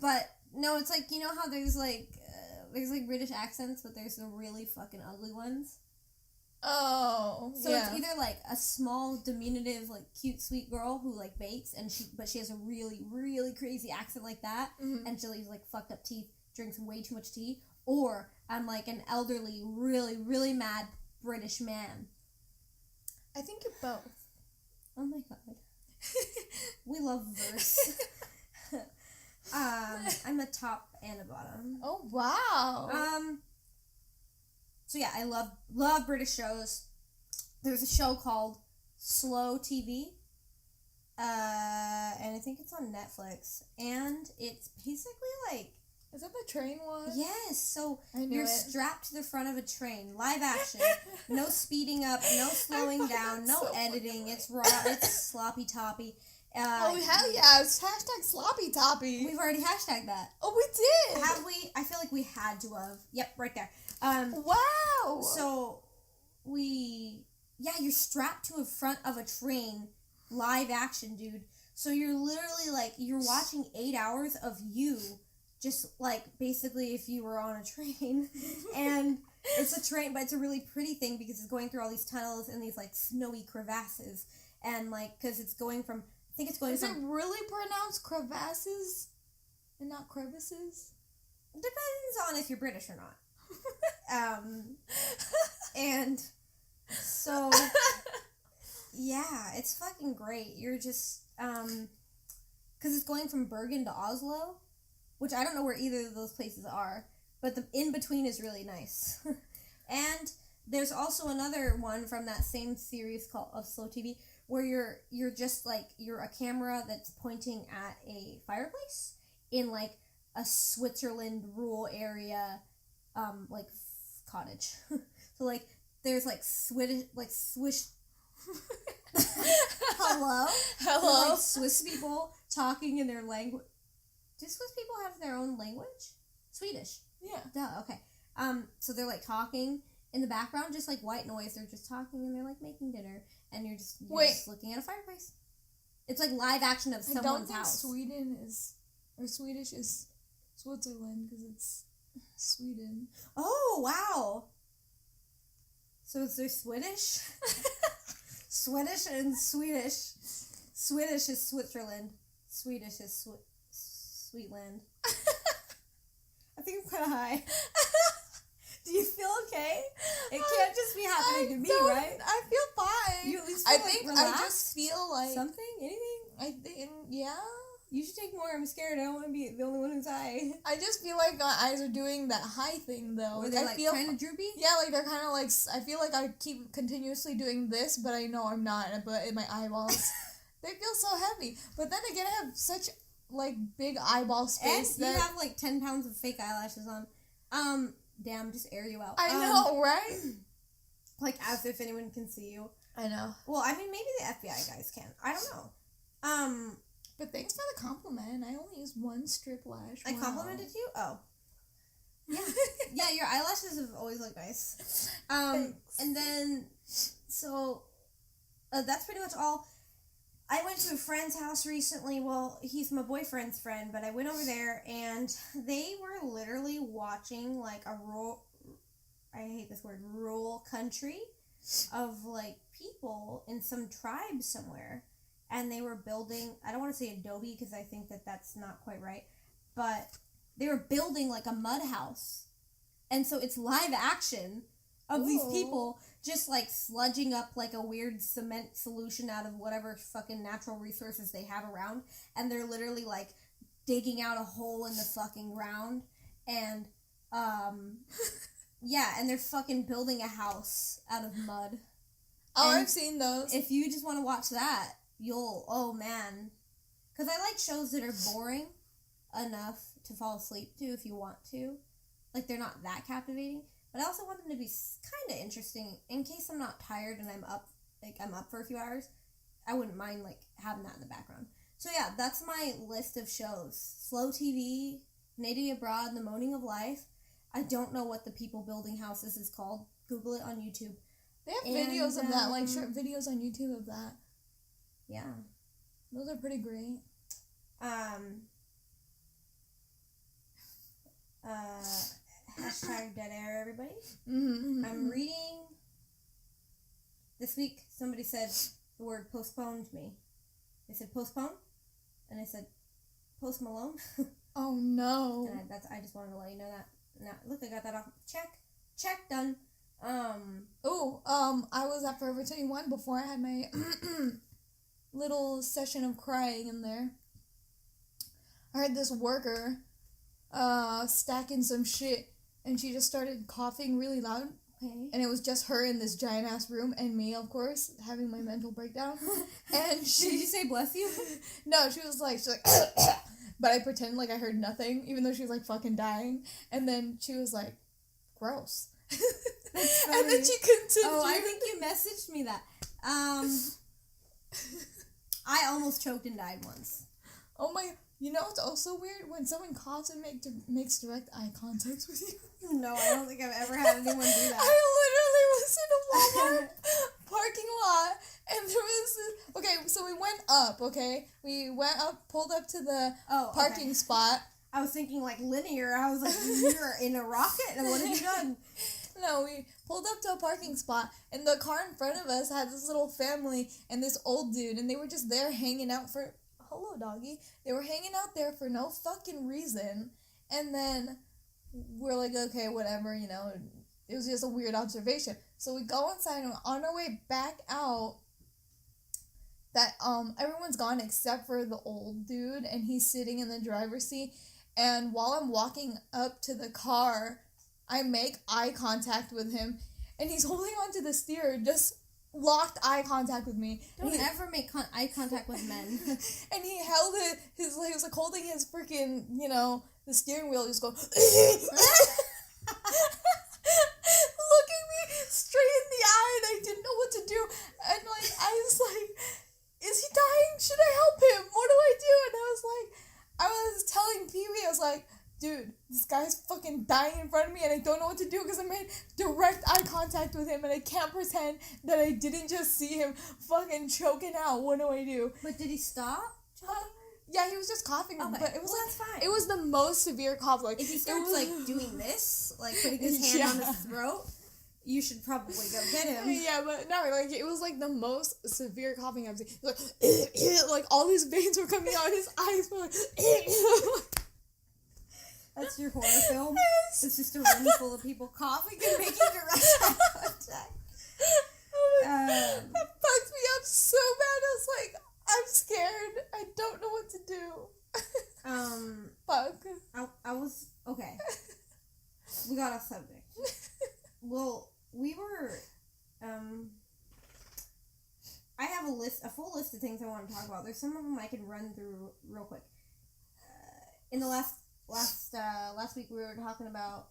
But no, it's like, you know how there's like British accents, but there's the really fucking ugly ones. Oh, so it's either like a small, diminutive, like cute, sweet girl who like bakes, but she has a really, really crazy accent like that, and she leaves like fucked up teeth, drinks way too much tea, or I'm like an elderly, really, really mad British man. I think you're both. Oh my god. We love verse. I'm a top and a bottom. Oh wow. So yeah, I love British shows. There's a show called Slow TV. And I think it's on Netflix. And it's basically like... Is that the train one? Yes, so you're strapped to the front of a train, live action, no speeding up, no slowing down, no editing, it's raw, it's sloppy toppy. Oh hell yeah, it's hashtag sloppy toppy. We've already hashtagged that. Oh, we did. Have we? I feel like we had to have. Yep, right there. Wow. So you're strapped to the front of a train, live action, dude. So you're literally like, you're watching 8 hours of you. Just, like, basically if you were on a train. And it's a train, but it's a really pretty thing because it's going through all these tunnels and these, like, snowy crevasses. And, like, because it's going from... I think it's going Is from... it really pronounced crevasses and not crevices? Depends on if you're British or not. And so... Yeah, it's fucking great. You're just... Because it's going from Bergen to Oslo... Which I don't know where either of those places are, but the in-between is really nice. And there's also another one from that same series of Slow TV, where you're just like, you're a camera that's pointing at a fireplace in like a Switzerland rural area, like cottage. So like, there's like Swiss... Hello? There's, like Swiss people talking in their language. Do Swiss people have their own language? Swedish. Yeah. Duh, okay. So they're like talking in the background, just like white noise. They're just talking and they're like making dinner, and you're just looking at a fireplace. It's like live action of someone's house. Swedish is Switzerland because it's Sweden. Oh wow! So is there Swedish? Swedish and Swedish. Swedish is Switzerland. Swedish is Sweetland. I think I'm kind of high. Do you feel okay? It can't just be happening to me, right? I feel fine. You at least feel relaxed? I just feel like... Something? Anything? I think, yeah. You should take more. I'm scared. I don't want to be the only one who's high. I just feel like my eyes are doing that high thing, though. Where they're like kind of droopy? Yeah, like they're kind of like... I feel like I keep continuously doing this, but I know I'm not. But in my eyeballs, they feel so heavy. But then again, I have such... like big eyeball space. And you have like 10 pounds of fake eyelashes on. Damn, just air you out. I know, right? Like as if anyone can see you. I know. Well, I mean, maybe the FBI guys can. I don't know. But thanks for the compliment. I only used one strip lash. I complimented you? Oh. Yeah, your eyelashes have always looked nice. Thanks. And then, so, that's pretty much all. I went to a friend's house recently. Well, he's my boyfriend's friend, but I went over there, and they were literally watching, like, a rural, I hate this word, rural country of, like, people in some tribe somewhere. And they were building, I don't want to say adobe because I think that that's not quite right, but they were building, like, a mud house. And so it's live action of these people just, like, sludging up, like, a weird cement solution out of whatever fucking natural resources they have around. And they're literally, like, digging out a hole in the fucking ground. And, yeah, and they're fucking building a house out of mud. Oh, And I've seen those. if you just want to watch that, oh, man. Because I like shows that are boring enough to fall asleep to if you want to. Like, they're not that captivating. But I also want them to be kind of interesting in case I'm not tired and I'm up for a few hours. I wouldn't mind, like, having that in the background. So, yeah, that's my list of shows. Slow TV, Native Abroad, The Moaning of Life. I don't know what the people building houses is called. Google it on YouTube. They have videos of that, like short videos on YouTube of that. Yeah. Those are pretty great. Hashtag dead air, everybody. Mm-hmm. I'm reading. This week, somebody said the word postponed to me. They said postpone, and I said Post Malone. Oh no. And I just wanted to let you know that. Now, look, I got that off. Check, done. I was at Forever 21 before I had my little session of crying in there. I heard this worker stacking some shit, and she just started coughing really loud. Okay. And it was just her in this giant ass room, and me, of course, having my mental breakdown. And she... Did you say bless you? No, she's like, but I pretended like I heard nothing, even though she was like fucking dying. And then she was like, gross. And then she continued. Oh, I think you messaged me that. I almost choked and died once. Oh my, you know what's also weird? When someone coughs and makes direct eye contact with you. No, I don't think I've ever had anyone do that. I literally was in a Walmart parking lot, and there was this, okay, so we went up, okay? We went up, pulled up to the parking spot. I was thinking like linear. I was like, you're in a rocket, and what have you done? No, we pulled up to a parking spot, and the car in front of us had this little family and this old dude, and they were just there hanging out for, hello doggy, they were hanging out there for no fucking reason, and then we're like, okay, whatever, you know, it was just a weird observation. So we go inside, and on our way back out, that everyone's gone except for the old dude, and he's sitting in the driver's seat, and while I'm walking up to the car, I make eye contact with him, and he's holding onto the steer, just locked eye contact with me. Don't ever make eye contact with men. And he held it, he was like holding his freaking, you know, the steering wheel, just go, looking me straight in the eye, and I didn't know what to do, and like, I was like, is he dying? Should I help him? What do I do? And I was telling Peewee, I was like, dude, this guy's fucking dying in front of me, and I don't know what to do because I made direct eye contact with him, and I can't pretend that I didn't just see him fucking choking out. What do I do? But did he stop? Yeah, he was just coughing, okay. but it was that's fine. It was the most severe cough. Like, if he starts like doing this, like putting his hand on his throat, you should probably go get him. Yeah, but no, like it was like the most severe coughing I've seen. Like, like all his veins were coming out, his eyes were like. That's your horror film? It's just a room full of people coughing and making direct eye contact. That bugs me up so bad. I was like, I'm scared. I don't know what to do. Fuck. I was... Okay. We got off subject. Well, we were... I have a full list of things I want to talk about. There's some of them I can run through real quick. In the last week we were talking about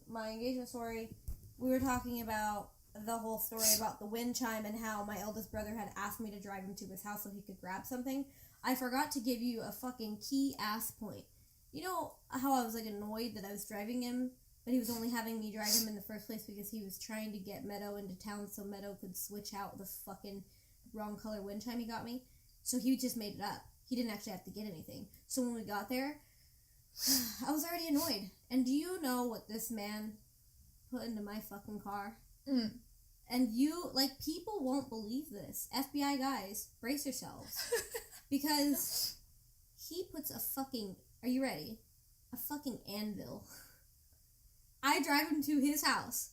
my engagement story. We were talking about the whole story about the wind chime and how my eldest brother had asked me to drive him to his house so he could grab something. I forgot to give you a fucking key ass point. You know how I was like annoyed that I was driving him but he was only having me drive him in the first place because he was trying to get Meto into town so Meto could switch out the fucking wrong color wind chime he got me. So he just made it up. He didn't actually have to get anything. So when we got there, I was already annoyed. And do you know what this man put into my fucking car? Mm. And people won't believe this. FBI guys, brace yourselves. Because he puts a fucking, are you ready? A fucking anvil. I drive him to his house,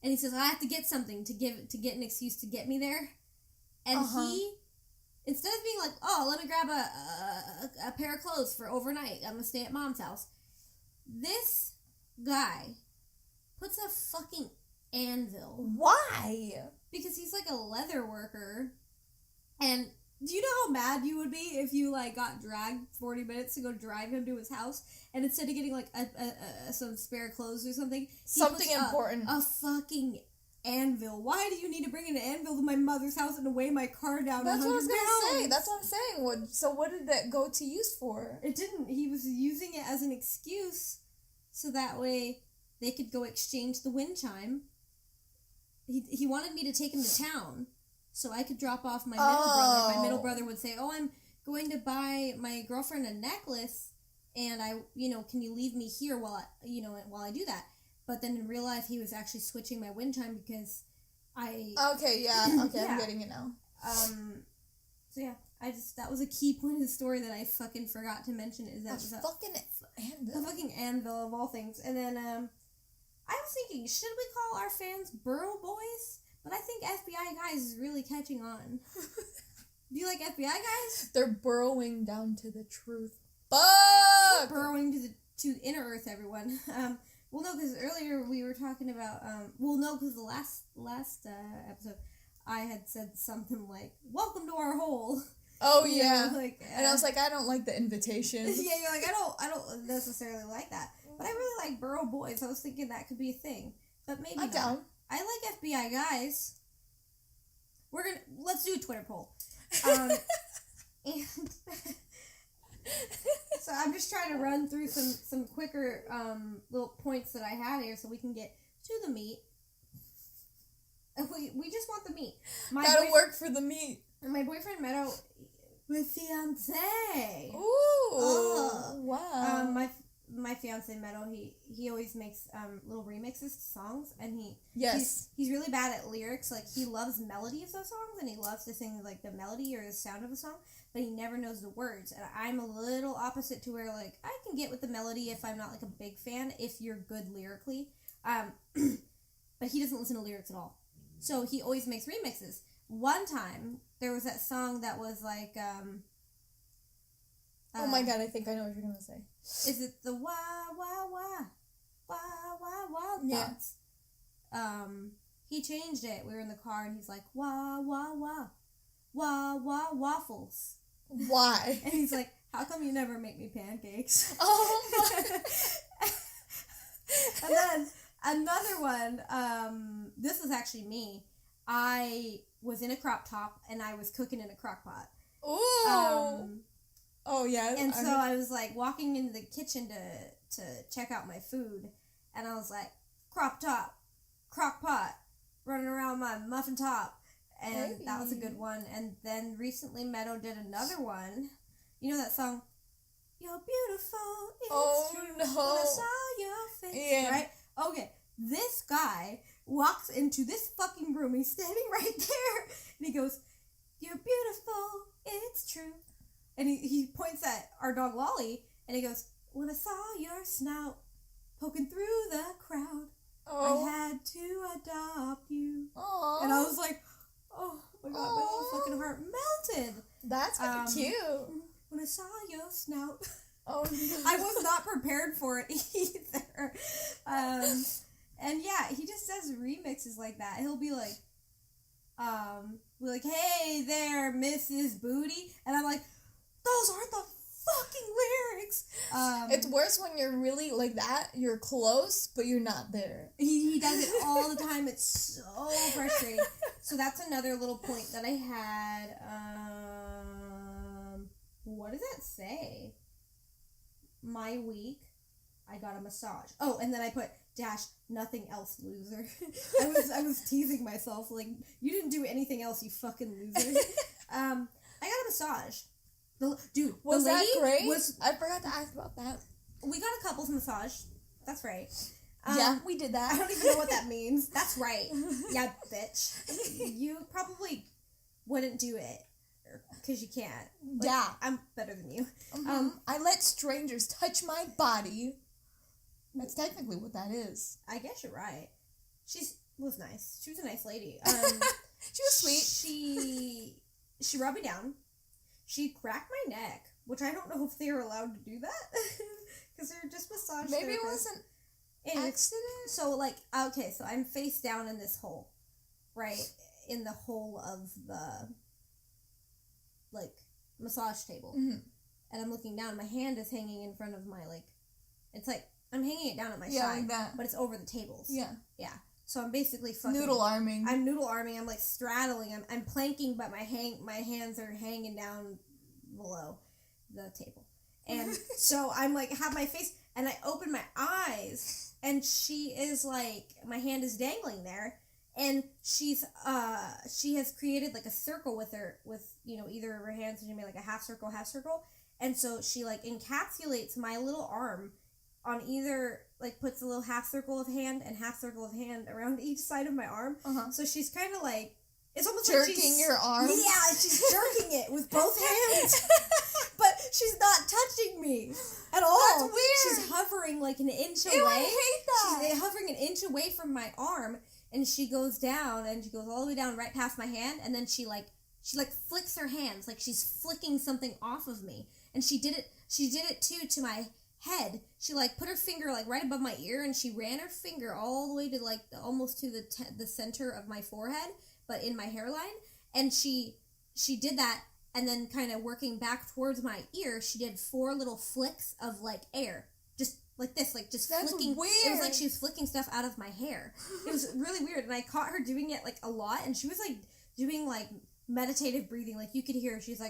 and he says, I have to get something to get an excuse to get me there. And he, instead of being like, oh, let me grab a pair of clothes for overnight, I'm going to stay at mom's house. This guy puts a fucking anvil. Why? Because he's like a leather worker. And do you know how mad you would be if you, got dragged 40 minutes to go drive him to his house, and instead of getting, some spare clothes or something, something important. A fucking anvil. Why do you need to bring an anvil to my mother's house and weigh my car down? That's what I was gonna say. That's what I'm saying. So what did that go to use for? It didn't. He was using it as an excuse, so that way they could go exchange the wind chime. He wanted me to take him to town, so I could drop off my middle brother. My middle brother would say, "Oh, I'm going to buy my girlfriend a necklace, and can you leave me here while I do that?" But then in real life, he was actually switching my wind chime because Okay, yeah. Okay, yeah. I'm getting it now. So yeah, that was a key point of the story that I fucking forgot to mention. Is that a fucking anvil. A fucking anvil of all things. And then I was thinking, should we call our fans Burrow Boys? But I think FBI Guys is really catching on. Do you like FBI Guys? They're burrowing down to the truth. Fuck! Burrowing to inner earth, everyone. Well, no, because earlier we were talking about, because the last episode, I had said something like, welcome to our hole. Oh, yeah. And I was like, I don't like the invitation. Yeah, you're like, I don't necessarily like that. But I really like Burrow Boys. I was thinking that could be a thing. But maybe I'm not. down. I like FBI Guys. Let's do a Twitter poll. And so I'm just trying to run through some quicker little points that I have here so we can get to the meat. We just want the meat. Gotta work for the meat. My boyfriend Meto, my fiance. Ooh, wow. My fiance Meto, he always makes little remixes to songs, and he's really bad at lyrics. Like, he loves melody of those songs, and he loves to sing like the melody or the sound of a song, but he never knows the words. And I'm a little opposite to where, like, I can get with the melody if I'm not like a big fan, if you're good lyrically, but he doesn't listen to lyrics at all, so he always makes remixes. One time there was that song that was like oh my god, I think I know what you're gonna say. Is it the wah wah wah wah wah wah thoughts? Yeah. He changed it. We were in the car and he's like, wah wah wah wah wah waffles. Why? And he's like, how come you never make me pancakes? Oh my. And then another one, this was actually me. I was in a crop top and I was cooking in a crock pot. Ooh. Oh, yeah. And so I was, like, walking into the kitchen to check out my food, and I was like, crop top, crock pot, running around my muffin top, and that was a good one. And then recently Meto did another one. You know that song, You're Beautiful, It's True, no. When I Saw Your Face, yeah. Right? Okay, this guy walks into this fucking room, he's standing right there, and he goes, You're beautiful, it's true. And he points at our dog Lolly, and he goes, when I saw your snout poking through the crowd, I had to adopt you. Aww. And I was like, oh my god, my little fucking heart melted. That's kind of cute. When I saw your snout. Oh, I was not prepared for it either. And yeah, he just does remixes like that. He'll be like, hey there, Mrs. Booty. And I'm like, those aren't the fucking lyrics. It's worse when you're really like that. You're close, but you're not there. He does it all the time. It's so frustrating. So that's another little point that I had. What does that say? My week, I got a massage. Oh, and then I put nothing else loser. I was teasing myself like, you didn't do anything else, you fucking loser. I got a massage. Was that great? I forgot to ask about that. We got a couples massage. That's right. Yeah, we did that. I don't even know what that means. That's right. Yeah, bitch. You probably wouldn't do it because you can't. Like, yeah. I'm better than you. I let strangers touch my body. That's technically what that is. I guess you're right. She was nice. She was a nice lady. She was sweet. She rubbed me down. She cracked my neck, which I don't know if they were allowed to do that because they're just massage. Maybe it was an accident. So so I'm face down in this hole, right in the hole of the massage table, and I'm looking down. My hand is hanging in front of my it's like I'm hanging it down at my side, like that. But it's over the tables. Yeah. So I'm basically fucking noodle arming. I'm noodle arming. I'm straddling. I'm planking, but my hands are hanging down below the table, and so I'm have my face, and I open my eyes, and she is my hand is dangling there, and she has created a circle with either of her hands, and she made a half circle, and so she encapsulates my little arm on either puts a little half circle of hand around each side of my arm. So she's kind of it's almost jerking your arm. Yeah, she's jerking it with both hands, but she's not touching me at all. That's weird. She's hovering an inch away. Ew, I hate that. She's hovering an inch away from my arm, and she goes down, and she goes all the way down right past my hand, and then she flicks her hands she's flicking something off of me, and she did it too to my head. She put her finger right above my ear, and she ran her finger all the way to almost to the center of my forehead, but in my hairline, and she did that, and then kind of working back towards my ear, she did 4 little flicks of air, just like this, just That's flicking. weird. It was she was flicking stuff out of my hair. It was really weird, and I caught her doing it a lot, and she was doing meditative breathing, you could hear her. She's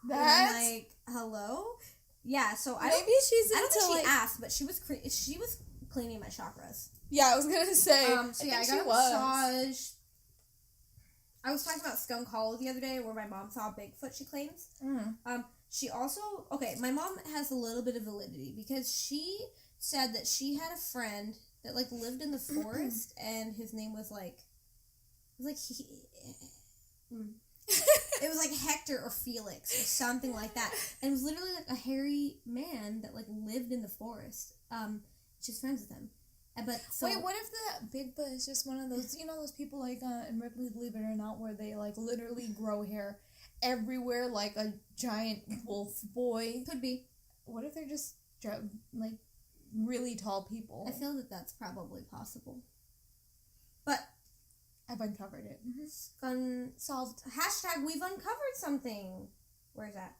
that's and hello. Yeah, so maybe she's into I don't think she asked, but she was cleaning my chakras. Yeah, I was gonna say. So I got a massage. I was talking about Skunk Hollow the other day, where my mom saw Bigfoot. She claims. She also my mom has a little bit of validity because she said that she had a friend that lived in the forest, and his name was it was Hector or Felix or something like that, and it was literally a hairy man that lived in the forest. She's friends with him. But so, wait, what if the Bigfoot is just one of those, those people in Ripley's Believe It or Not, where they literally grow hair everywhere like a giant wolf boy? Could be. What if they're just really tall people? I feel that that's probably possible. But I've uncovered it. Solved. Hashtag we've uncovered something. Where's that?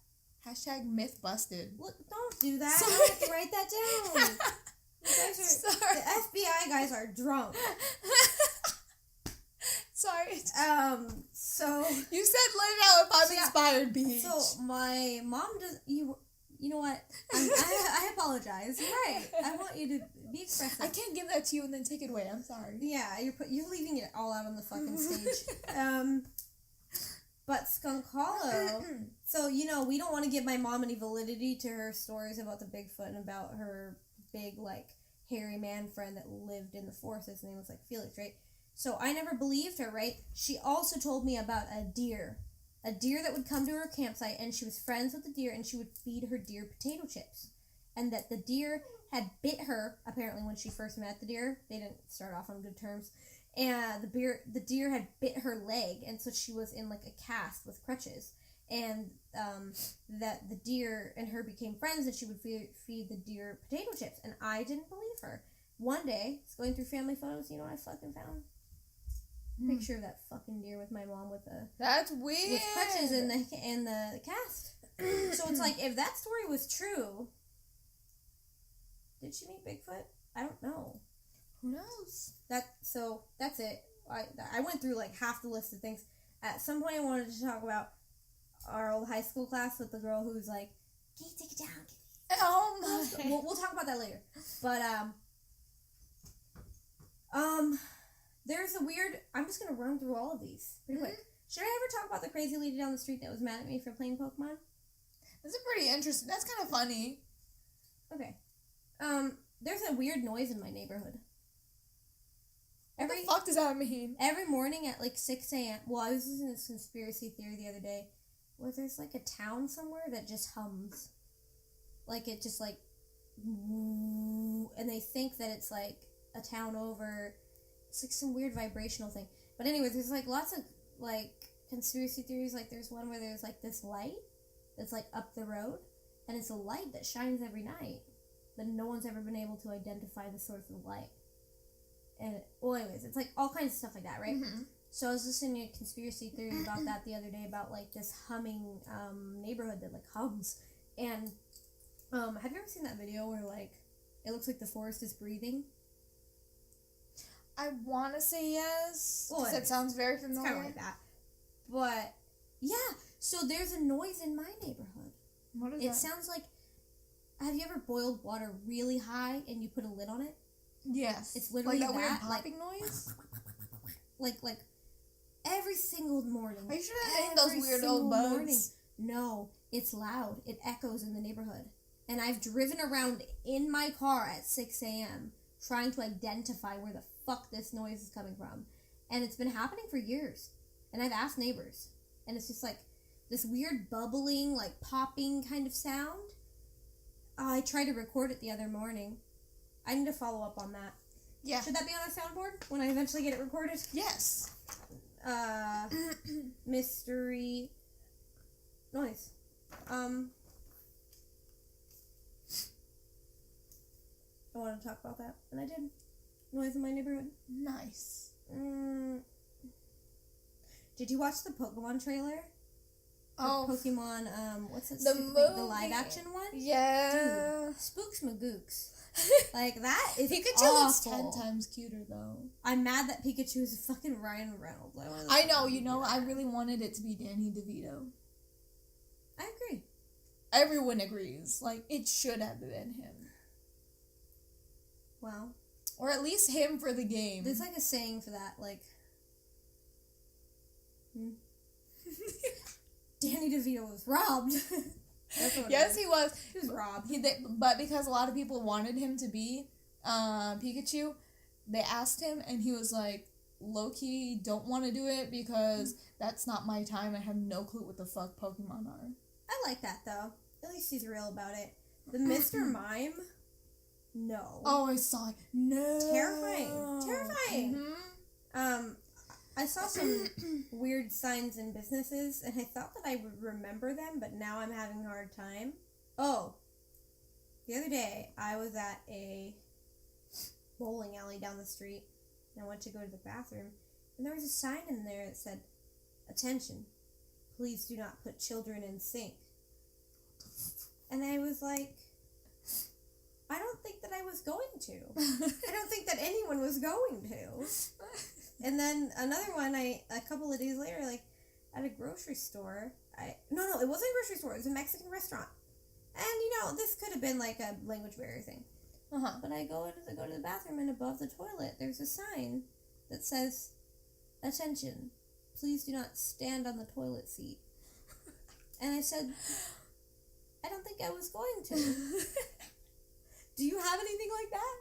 Hashtag myth busted. Look, don't do that. Sorry. I have to write that down. The FBI guys are drunk. Sorry. So you said let it out if I'm inspired, Beach. So my mom does. You know what? I apologize. You're right. I want you to be expressive. I can't give that to you and then take it away. I'm sorry. Yeah, you're leaving it all out on the fucking stage. But Skunk Hollow. So we don't want to give my mom any validity to her stories about the Bigfoot and about her big hairy man friend that lived in the forest. His name was Felix, right? So I never believed her, right? She also told me about a deer that would come to her campsite, and she was friends with the deer, and she would feed her deer potato chips, and that the deer had bit her. Apparently, when she first met the deer, they didn't start off on good terms, and the deer had bit her leg, and so she was in a cast with crutches. And that the deer and her became friends, and she would feed the deer potato chips, and I didn't believe her. One day, going through family photos, you know what I fucking found? Picture of that fucking deer with my mom with the that's weird with crutches in the cast. So it's if that story was true, did she meet Bigfoot? I don't know. Who knows? That's it. I went through half the list of things. At some point, I wanted to talk about our old high school class with the girl who's can you take it down? Oh my. We'll talk about that later. But there's a weird. I'm just gonna run through all of these pretty quick. Should I ever talk about the crazy lady down the street that was mad at me for playing Pokemon? That's a pretty interesting. That's kind of funny. Okay. There's a weird noise in my neighborhood. What the fuck does that mean? Every morning at like 6 a.m. Well, I was listening to this conspiracy theory the other day where there's like a town somewhere that just hums. Like it just like, and they think that it's like a town over. It's like some weird vibrational thing. But anyway, there's like lots of like conspiracy theories. Like there's one where there's like this light that's like up the road, and it's a light that shines every night, but no one's ever been able to identify the source of the light. And well, anyways, it's like all kinds of stuff like that, right? Mm-hmm. So I was listening to a conspiracy theory about that the other day about like this humming neighborhood that like hums. And have you ever seen that video where like it looks like the forest is breathing? I want to say yes. Well, that sounds very familiar. It's kind of like that. But yeah, so there's a noise in my neighborhood. What is it that? Sounds like. Have you ever boiled water really high and you put a lid on it? Yes. It's literally like that weird that, popping noise. Like every single morning. Are you sure that ain't those weird old bugs? Morning. No, it's loud. It echoes in the neighborhood. And I've driven around in my car at 6 a.m. trying to identify where the fuck this noise is coming from. And it's been happening for years. And I've asked neighbors. And it's just like this weird bubbling, like popping kind of sound. I tried to record it the other morning. I need to follow up on that. Yeah. Should that be on a soundboard when I eventually get it recorded? Yes. Mystery noise. I wanted to talk about that, and I did. Noise in my neighborhood. Nice. Did you watch the Pokemon trailer? Oh. Pokemon, what's it? The movie. The live action one? Yeah. Dude, spooks magooks. Like, that is Pikachu awful. looks 10 times cuter, though. I'm mad that Pikachu is fucking Ryan Reynolds. I know, you know, I really wanted it to be Danny DeVito. I agree. Everyone agrees. Like, it should have been him. Wow. Or at least him for the game. There's like a saying for that, like... Danny DeVito was robbed. Yes, he was. He was robbed. But because a lot of people wanted him to be Pikachu, they asked him, and he was like, low-key, don't want to do it because that's not my time. I have no clue what the fuck Pokemon are. I like that, though. At least he's real about it. The Mr. Mime? No. Oh, I saw it. No. Terrifying. Terrifying. Mm-hmm. I saw some weird signs in businesses, and I thought that I would remember them, but now I'm having a hard time. Oh. The other day, I was at a bowling alley down the street, and I went to go to the bathroom, and there was a sign in there that said, "Attention, please do not put children in sink." And I was like, I don't think that I was going to. I don't think that anyone was going to. And then another one, a couple of days later, like, at a grocery store, no, it wasn't a grocery store, it was a Mexican restaurant. And, this could have been, like, a language barrier thing. Uh-huh. But I go to the bathroom, and above the toilet, there's a sign that says, "Attention, please do not stand on the toilet seat." And I said, I don't think I was going to. Do you have anything like that?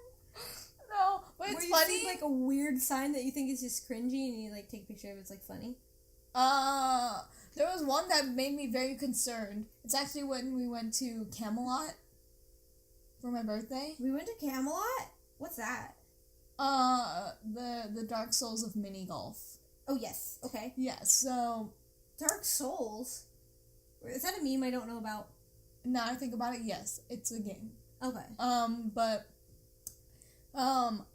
No, but it's where you funny. see, like, a weird sign that you think is just cringy and you, like, take a picture of it, it's, like, funny? There was one that made me very concerned. It's actually when we went to Camelot for my birthday. We went to Camelot? What's that? The Dark Souls of mini golf. Oh, yes. Okay. Yeah, so... Dark Souls? Is that a meme I don't know about? Now I think about it, yes, it's a game. Okay. But...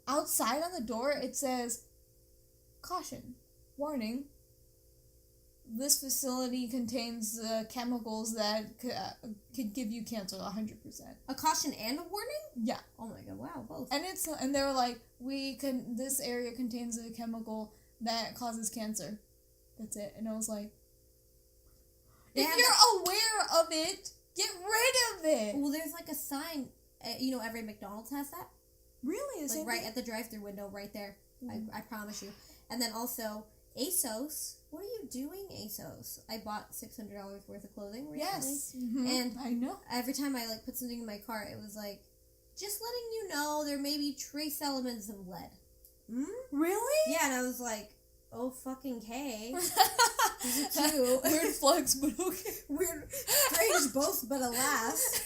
outside on the door, it says, "Caution, warning, this facility contains chemicals that could give you cancer 100%. A caution and a warning? Yeah. Oh my god, wow, both. And they were like, this area contains a chemical that causes cancer. That's it. And I was like, if you're aware of it, Get rid of it. Well, there's like a sign. You know, every McDonald's has that. Really? Like right at the drive-through window, right there. I promise you. And then also ASOS. What are you doing, ASOS? I bought $600 worth of clothing recently. Yes. Mm-hmm. And I know. every time I like put something in my cart, it was like, just letting you know there may be trace elements of lead. Really? Yeah, and I was like, oh fucking K. Cute. Weird flex, but okay. Weird, strange both, but alas.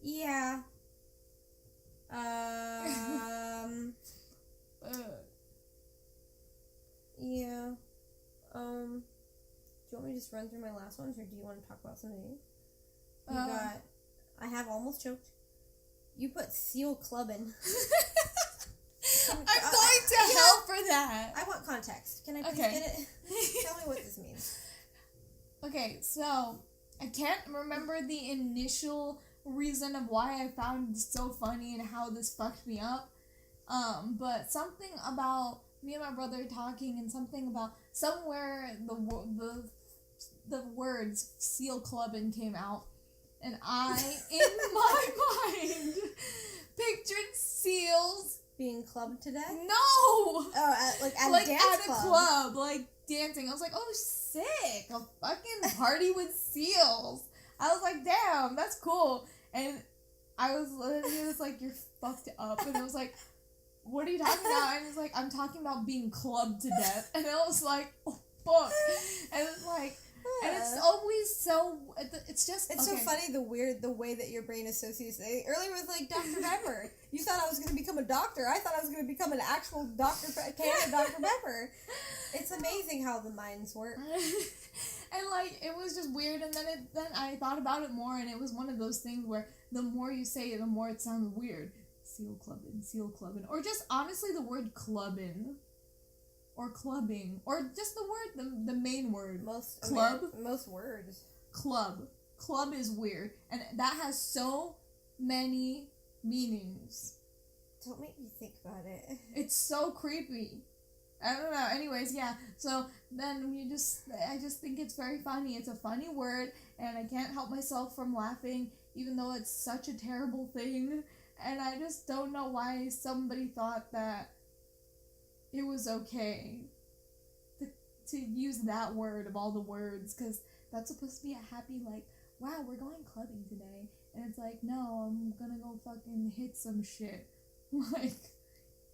Yeah. Yeah. Do you want me to just run through my last ones, or do you want to talk about something? I have almost choked. You put seal clubbing. I'm going to hell for that. I want context. Can I please get it? Tell me what this means. Okay, so I can't remember the initial reason of why I found it so funny and how this fucked me up. But something about me and my brother talking, and something about somewhere the words seal clubbing came out, and I in my mind pictured seals being clubbed to death? No! Oh, at a dance at a club, like dancing. I was like, oh, sick! A fucking party with seals. I was like, damn, that's cool. And I was literally was like, you're fucked up. And I was like, what are you talking about? And he's like, I'm talking about being clubbed to death. And I was like, oh, fuck. And it's like, and it's always so, it's just, it's so funny the way that your brain associates it. Earlier it was like Dr. Pepper. You thought I was going to become a doctor. I thought I was going to become an actual Dr. Pepper. It's amazing how the minds work. And like, it was just weird, and then I thought about it more, and it was one of those things where the more you say it, the more it sounds weird. Seal clubbing, or just honestly the word clubbing. Or clubbing, or just the word, the main word. Most words. Club is weird, and that has so many meanings. Don't make me think about it. It's so creepy. I don't know. Anyways, yeah. So then I just think it's very funny. It's a funny word, and I can't help myself from laughing, even though it's such a terrible thing. And I just don't know why somebody thought that it was okay to use that word of all the words, because that's supposed to be a happy, like, wow, we're going clubbing today. And it's like, no, I'm gonna go fucking hit some shit. Like,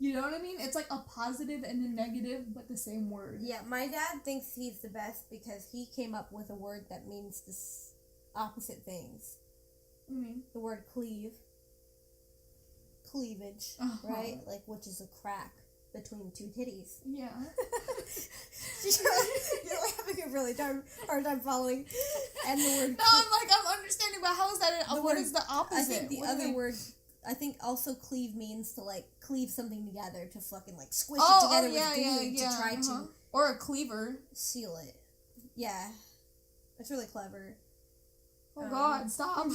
you know what I mean? It's like a positive and a negative, but the same word. Yeah, my dad thinks he's the best because he came up with a word that means this opposite things. Mm-hmm. The word cleavage, right? Like, which is a crack between two titties. Yeah. You're like having a really hard time following. And the word... No, I'm understanding, but how is that... what is the opposite? I think the other word... I think also cleave means to, like, cleave something together, to fucking, like, squish it together with glue to try to... Or a cleaver. Seal it. Yeah. It's really clever. Oh, God, stop.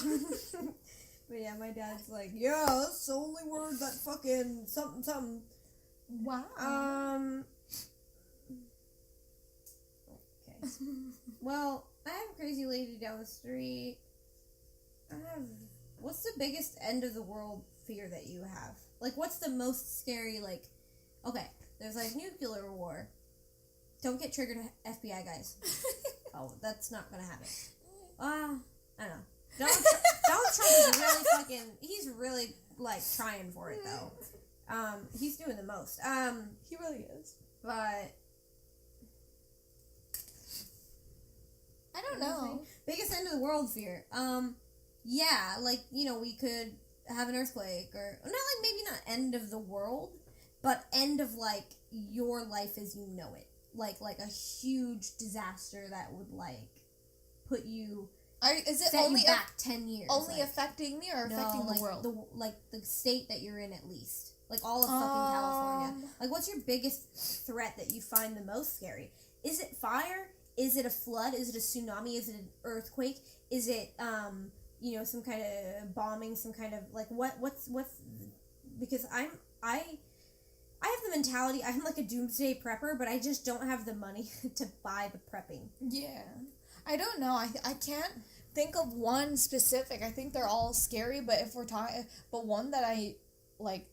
But yeah, my dad's like, yeah, that's the only word that fucking something. Wow. Okay. Well, I have a crazy lady down the street. What's the biggest end of the world fear that you have? Like, what's the most scary, like, okay, there's, like, nuclear war. Don't get triggered, FBI guys. Oh, that's not gonna happen. I don't know. Donald Trump is really fucking, he's really, like, trying for it, though. He's doing the most. He really is. But I don't know. Biggest end of the world fear. Yeah, like, you know, we could have an earthquake, or not, like, maybe not end of the world, but end of, like, your life as you know it. Like a huge disaster that would, like, put you... Is it only back 10 years? Only like, affecting me or affecting the world? The state that you're in, at least. Like, all of fucking California. Like, what's your biggest threat that you find the most scary? Is it fire? Is it a flood? Is it a tsunami? Is it an earthquake? Is it, you know, some kind of bombing? Some kind of, like, what's... Because I have the mentality, I'm like a doomsday prepper, but I just don't have the money to buy the prepping. Yeah. I don't know. I can't think of one specific. I think they're all scary, but if we're talking, but one that I like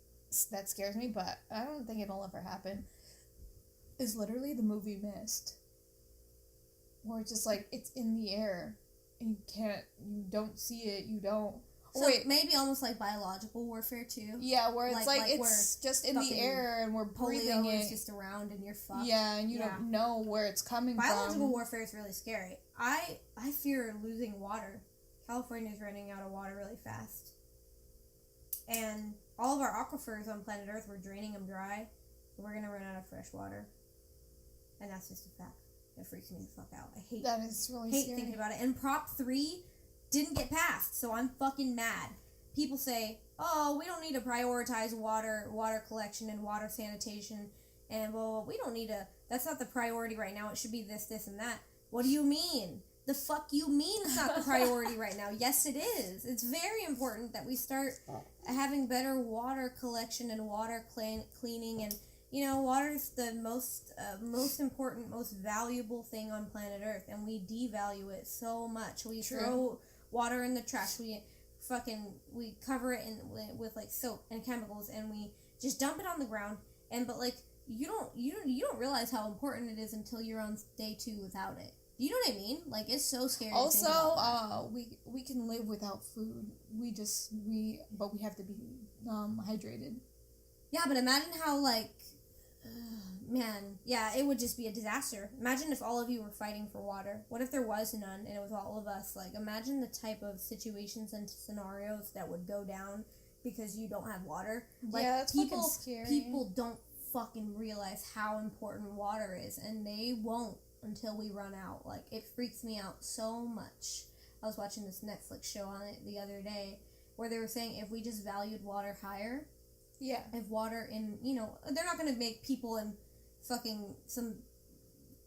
that scares me, but I don't think it'll ever happen, is literally the movie Mist, where it's just like it's in the air and you don't see it, you don't. So maybe almost like biological warfare too. Yeah, where it's like it's just in the air and we're breathing it. It's just around and you're fucked. Yeah, and you don't know where it's coming from. Biological warfare is really scary. I fear losing water. California's running out of water really fast. And all of our aquifers on planet Earth, we're draining them dry. We're going to run out of fresh water. And that's just a fact. It freaks me the fuck out. I hate that. Is really hate scary. Thinking about it. And Prop 3 didn't get passed, so I'm fucking mad. People say, oh, we don't need to prioritize water collection and water sanitation, and well, we don't need to, that's not the priority right now, it should be this, and that. What do you mean? The fuck you mean it's not the priority right now? Yes, it is. It's very important that we start having better water collection and water cleaning, and you know, water is the most important, most valuable thing on planet Earth, and we devalue it so much. We throw water in the trash. We cover it with like soap and chemicals, and we just dump it on the ground. But like you don't realize how important it is until you're on day 2 without it. You know what I mean? Like it's so scary. Also, we can live without food. But we have to be hydrated. Yeah, but imagine how like. Man, yeah, it would just be a disaster. Imagine if all of you were fighting for water. What if there was none and it was all of us? Like, imagine the type of situations and scenarios that would go down because you don't have water. Like, yeah, that's fucking scary. People don't fucking realize how important water is, and they won't until we run out. Like, it freaks me out so much. I was watching this Netflix show on it the other day where they were saying if we just valued water higher, yeah. If water in, you know, they're not going to make people in fucking some,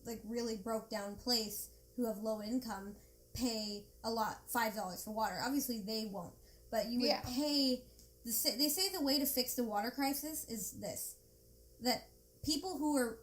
like, really broke down place who have low income pay a lot, $5 for water. Obviously, they won't. But you would pay, they say the way to fix the water crisis is this, that people who are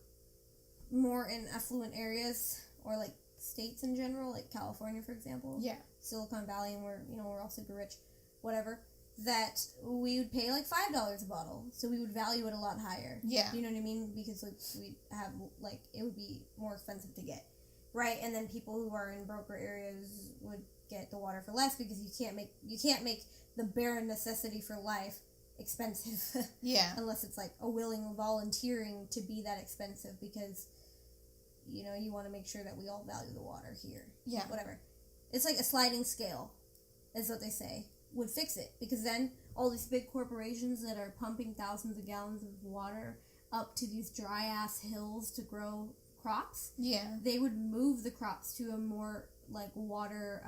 more in affluent areas, or, like, states in general, like California, for example. Silicon Valley, and we're all super rich, whatever. That we would pay like $5 a bottle, so we would value it a lot higher. Yeah, you know what I mean? Because like we have like it would be more expensive to get, right? And then people who are in broker areas would get the water for less because you can't make the bare necessity for life expensive. Yeah, unless it's like a willing volunteering to be that expensive because you know you want to make sure that we all value the water here. Yeah, whatever. It's like a sliding scale, is what they say. Would fix it, because then all these big corporations that are pumping thousands of gallons of water up to these dry ass hills to grow crops, they would move the crops to a more like water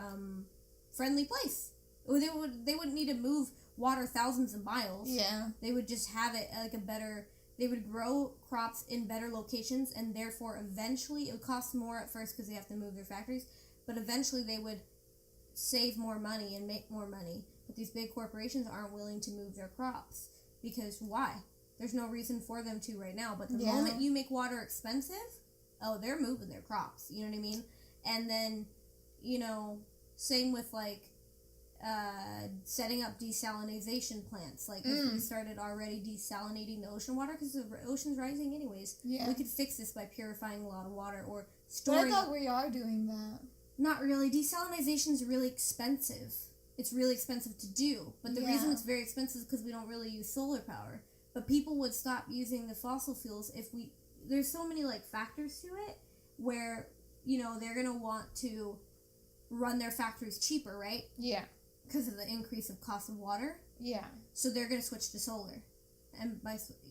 friendly place. Or they wouldn't need to move water thousands of miles. They would just have it like they would grow crops in better locations, and therefore eventually it would cost more at first because they have to move their factories, but eventually they would save more money and make more money. But these big corporations aren't willing to move their crops because why? There's no reason for them to right now. But the moment you make water expensive, oh, they're moving their crops. You know what I mean? And then, you know, same with like setting up desalination plants. Like if we started already desalinating the ocean water because the ocean's rising anyways, we could fix this by purifying a lot of water or storing. But I thought we are doing that. Not really. Desalination is really expensive. It's really expensive to do. But the reason it's very expensive is because we don't really use solar power. But people would stop using the fossil fuels if there's so many, like, factors to it where, you know, they're going to want to run their factories cheaper, right? Yeah. Because of the increase of cost of water. Yeah. So they're going to switch to solar. And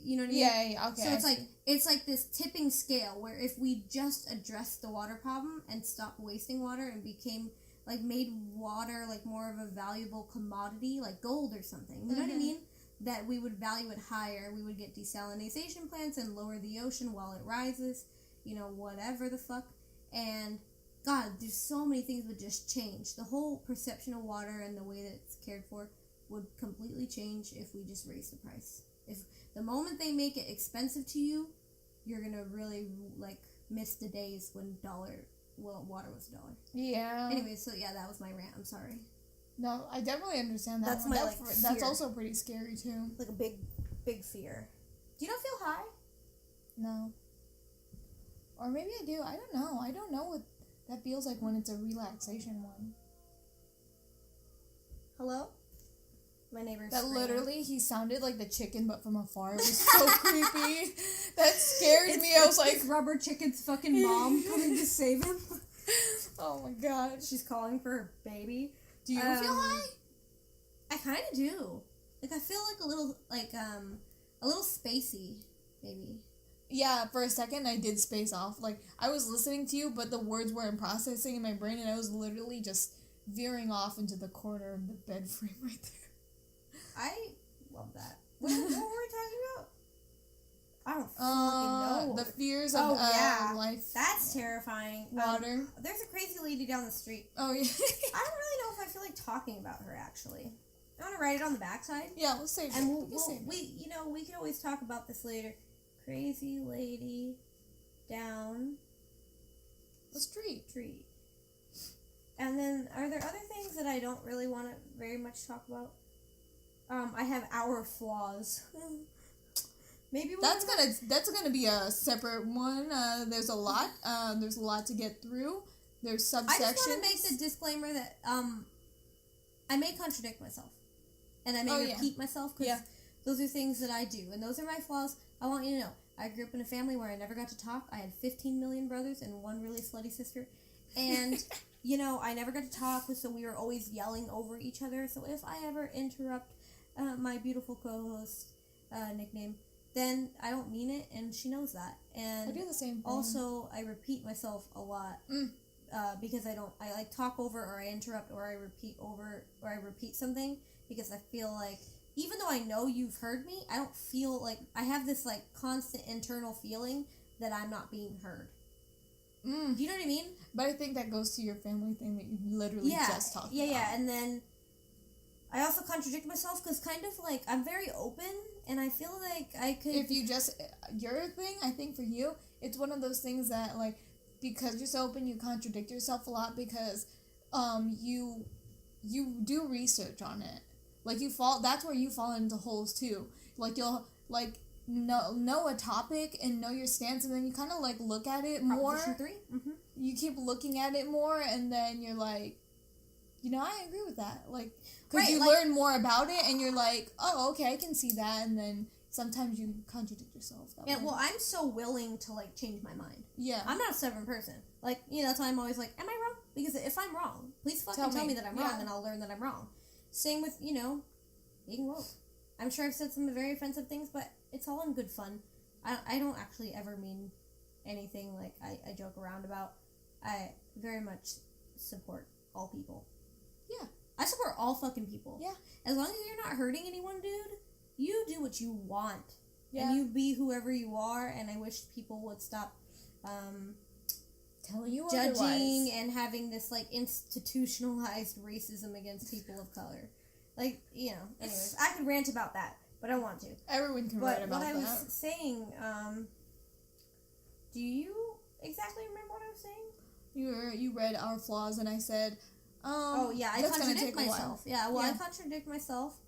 you know what I mean? Yeah, okay. So it's like this tipping scale where if we just addressed the water problem and stopped wasting water and became like made water like more of a valuable commodity, like gold or something. You know what I mean? That we would value it higher. We would get desalination plants and lower the ocean while it rises. You know, whatever the fuck. And God, there's so many things would just change. The whole perception of water and the way that it's cared for would completely change if we just raised the price. If the moment they make it expensive to you, you're gonna really like miss the days when water was $1. Yeah. Anyway, so yeah, that was my rant. I'm sorry. No, I definitely understand that. That's one. my like. That's fear. also pretty scary too. Like a big fear. Do you not feel high? No. Or maybe I do. I don't know. I don't know what that feels like when it's a relaxation one. Hello? My neighbor's That screaming. literally, he sounded like the chicken, but from afar. It was so creepy. That scared me. I was like, this rubber chicken's fucking mom coming to save him. oh my god. She's calling for her baby. Do you feel high? I kind of do. Like I feel like a little spacey, maybe. Yeah, for a second I did space off. Like, I was listening to you, but the words weren't processing in my brain, and I was literally just veering off into the corner of the bed frame right there. I love that. What were we talking about? I don't fucking know. The fears of life. That's terrifying. Water. There's a crazy lady down the street. Oh, yeah. I don't really know if I feel like talking about her, actually. I want to write it on the backside. Yeah, let's save it. And we can always talk about this later. Crazy lady down the street. And then, are there other things that I don't really want to very much talk about? I have our flaws. Maybe that's gonna be a separate one. There's a lot. There's a lot to get through. There's subsections. I just want to make the disclaimer that I may contradict myself, and I may repeat myself because those are things that I do, and those are my flaws. I want you to know. I grew up in a family where I never got to talk. I had 15 million brothers and one really slutty sister, and I never got to talk, so we were always yelling over each other. So if I ever interrupt my beautiful co-host nickname, then I don't mean it, and she knows that. And I do the same thing. Also, I repeat myself a lot because I like talk over, or I interrupt, or I repeat something because I feel like even though I know you've heard me, I don't feel like I have this like constant internal feeling that I'm not being heard. Do you know what I mean? But I think that goes to your family thing that you literally just talked about. Yeah, and then I also contradict myself because kind of like I'm very open, and I feel like I could. If you just your thing, I think for you, it's one of those things that like because you're so open, you contradict yourself a lot because you do research on it. Like that's where you fall into holes too. Like you'll like know a topic and know your stance, and then you kind of like look at it more. Proposition 3. Mm-hmm. You keep looking at it more, and then you're like, I agree with that. Like, because you learn more about it, and you're like, oh, okay, I can see that, and then sometimes you contradict yourself. That way. Well, I'm so willing to like change my mind. Yeah. I'm not a stubborn person. Like, that's why I'm always like, am I wrong? Because if I'm wrong, please fucking tell me that I'm wrong, and I'll learn that I'm wrong. Same with, being woke. I'm sure I've said some very offensive things, but it's all in good fun. I don't actually ever mean anything like I joke around about. I very much support all people. Yeah. I support all fucking people. Yeah. As long as you're not hurting anyone, dude, you do what you want. Yeah. And you be whoever you are, and I wish people would stop telling you judging otherwise. And having this like institutionalized racism against people of color. Like, anyways, I could rant about that, but I want to. Everyone can write about that. But what I was saying, do you exactly remember what I was saying? You read our flaws, and I said, I contradict myself. I contradict myself.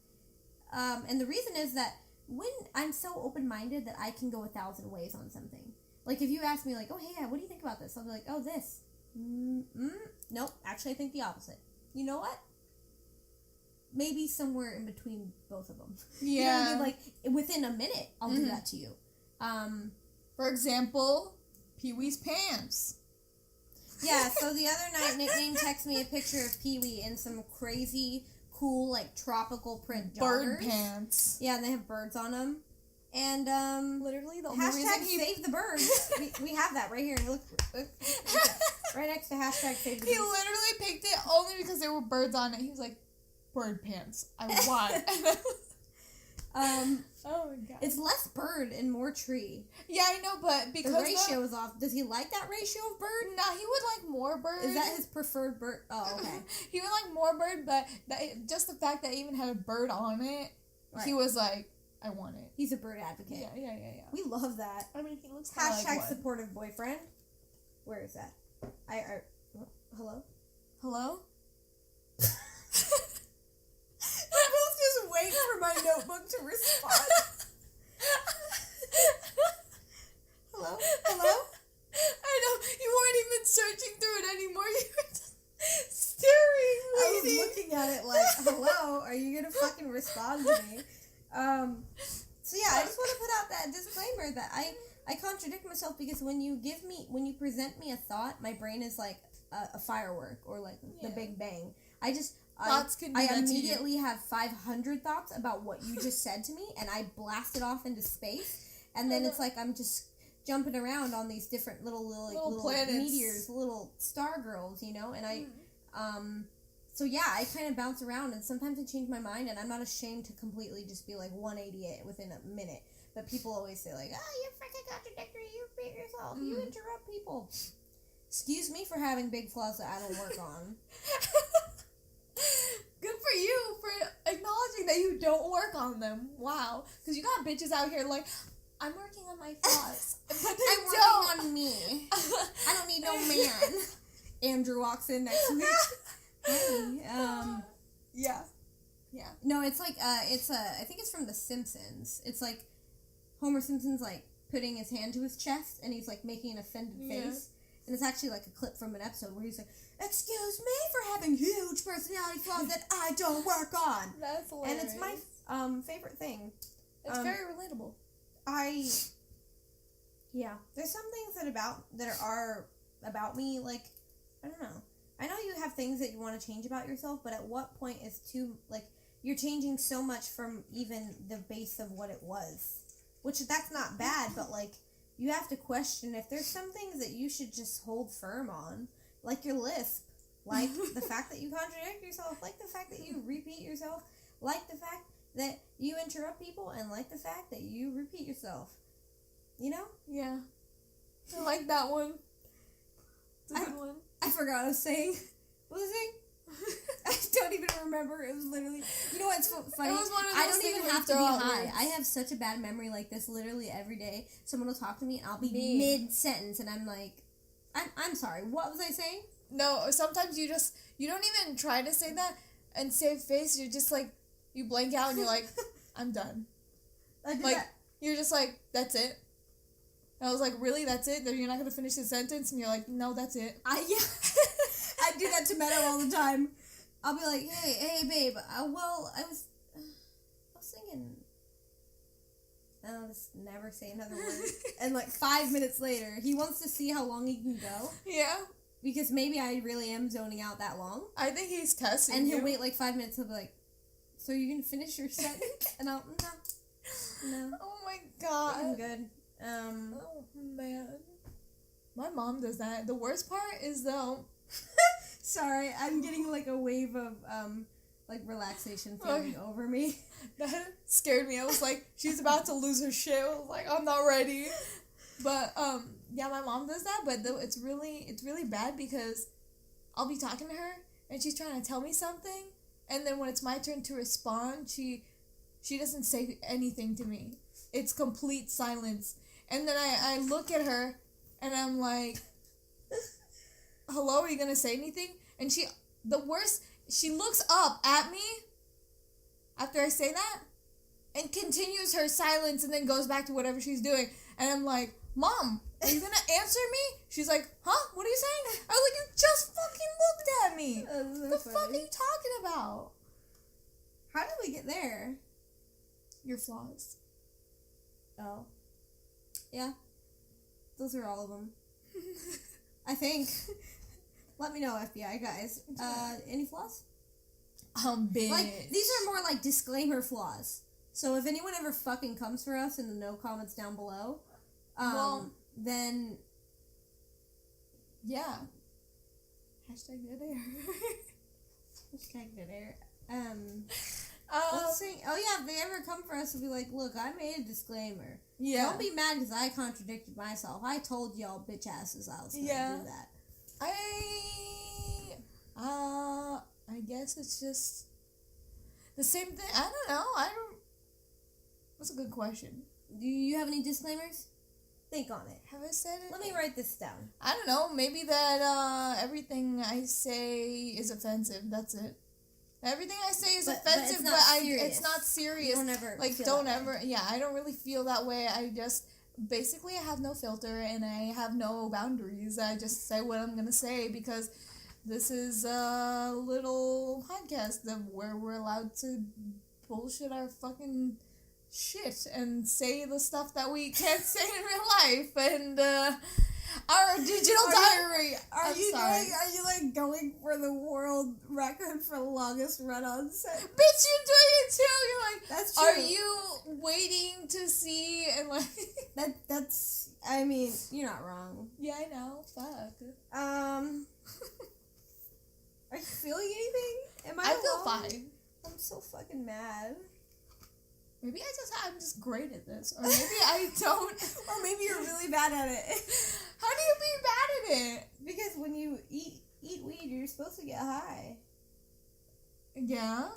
And the reason is that when I'm so open-minded that I can go 1,000 ways on something. Like, if you ask me, like, oh, hey, what do you think about this? I'll be like, oh, this. Nope, actually, I think the opposite. You know what? Maybe somewhere in between both of them. Yeah. You know what I mean? Like, within a minute, I'll do that to you. For example, Peewee's pants. Yeah, so the other night, Nickname texted me a picture of Peewee in some crazy, cool, like, tropical print joggers. Bird pants. Yeah, and they have birds on them. And, literally, the only hashtag reason save the birds. we have that right here. Look right next to hashtag save the birds. He literally picked it only because there were birds on it. He was like, bird pants. I want. Oh my god. It's less bird and more tree. Yeah, I know, but because the ratio is off. Does he like that ratio of bird? No, he would like more bird. Is that his preferred bird? Oh, okay. He would like more bird, but just the fact that it even had a bird on it, he was like, I want it. He's a bird advocate. Yeah. We love that. I mean, he looks hashtag like supportive boyfriend. Where is that? Hello? Hello? I both just wait for my notebook to respond. Hello? Hello? I know, you weren't even searching through it anymore. You were just staring. I was looking at it like, hello, are you gonna fucking respond to me? So yeah, I just want to put out that disclaimer that I contradict myself because when you present me a thought, my brain is like a firework or like the Big Bang. I immediately have 500 thoughts about what you just said to me, and I blast it off into space, and then it's like I'm just jumping around on these different little meteors, little star girls, you know, and so yeah, I kind of bounce around, and sometimes I change my mind, and I'm not ashamed to completely just be like 188 within a minute. But people always say like, you're freaking contradictory, you repeat yourself, you interrupt people. Excuse me for having big flaws that I don't work on. Good for you for acknowledging that you don't work on them. Wow. Because you got bitches out here like, I'm working on my flaws. But I'm working on me. I don't need no man. Andrew walks in next week. Hey, yeah. No, it's like, I think it's from The Simpsons. It's like Homer Simpson's like putting his hand to his chest and he's like making an offended face. And it's actually like a clip from an episode where he's like, excuse me for having huge personality flaws that I don't work on. That's hilarious. And it's my favorite thing. It's very relatable. There's some things that are about me, like, I don't know. I know you have things that you want to change about yourself, but at what point is too, like, you're changing so much from even the base of what it was. Which, that's not bad, but, like, you have to question if there's some things that you should just hold firm on. Like your lisp. Like the fact that you contradict yourself. Like the fact that you repeat yourself. Like the fact that you interrupt people. And like the fact that you repeat yourself. You know? Yeah. I like that one. It's a good one. I forgot what I was saying. What was I saying? I don't even remember. It was literally... You know what's funny? It was one of those I don't even have to be high. words. I have such a bad memory like this literally every day. Someone will talk to me and I'll be mid-sentence and I'm like... I'm sorry. What was I saying? No, sometimes you don't even try to say that and save face. You're just like... You blank out and you're like, I'm done. You're just like, that's it. And I was like, really? That's it? That you're not going to finish the sentence? And you're like, no, that's it. I do that to Meto all the time. I'll be like, hey, babe. I was thinking. I'll just never say another word. And like 5 minutes later, he wants to see how long he can go. Yeah. Because maybe I really am zoning out that long. I think he's testing And you. he'll wait like 5 minutes. He'll be like, so you can finish your sentence? And I'll, no. Oh my god. I'm good. Oh man. My mom does that. The worst part is though. Sorry, I'm getting like a wave of like relaxation feeling over me. That scared me. I was like, she's about to lose her shit. I was like, I'm not ready. But yeah, my mom does that, but it's really bad because I'll be talking to her and she's trying to tell me something, and then when it's my turn to respond, she doesn't say anything to me. It's complete silence. And then I look at her and I'm like, hello, are you gonna say anything? And she looks up at me after I say that and continues her silence and then goes back to whatever she's doing. And I'm like, Mom, are you gonna answer me? She's like, huh? What are you saying? I was like, you just fucking looked at me. So What the fuck are you talking about? How did we get there? Your flaws. Oh. Yeah. Those are all of them. I think. Let me know, FBI guys. Any flaws? Bitch. Like, these are more like disclaimer flaws. So if anyone ever fucking comes for us in the no comments down below, then... Yeah. Hashtag dead air. Hashtag dead air. Let's see. Oh yeah, if they ever come for us, we'll be like, look, I made a disclaimer. Yeah. Don't be mad because I contradicted myself. I told y'all bitch asses I was gonna do that. I guess it's just the same thing. I don't know. That's a good question. Do you have any disclaimers? Think on it. Have I said it? Let me write this down. I don't know. Maybe that everything I say is offensive. That's it. Everything I say is offensive, but it's not serious. Don't ever like don't ever. Yeah, I don't really feel that way. I just basically I have no filter and I have no boundaries. I just say what I'm gonna say because this is a little podcast where we're allowed to bullshit our fucking shit and say the stuff that we can't say in real life and our digital diary. Are you like going for the world record for longest run-on set? Bitch, you're doing it too. You're like, that's true. Are you waiting to see and like that's I mean, you're not wrong. Yeah, I know. Fuck. Are you feeling anything? I feel fine. I'm so fucking mad. Maybe I'm just great at this. Or maybe I don't. Or maybe you're really bad at it. How do you be bad at it? Because when you eat weed, you're supposed to get high. Yeah.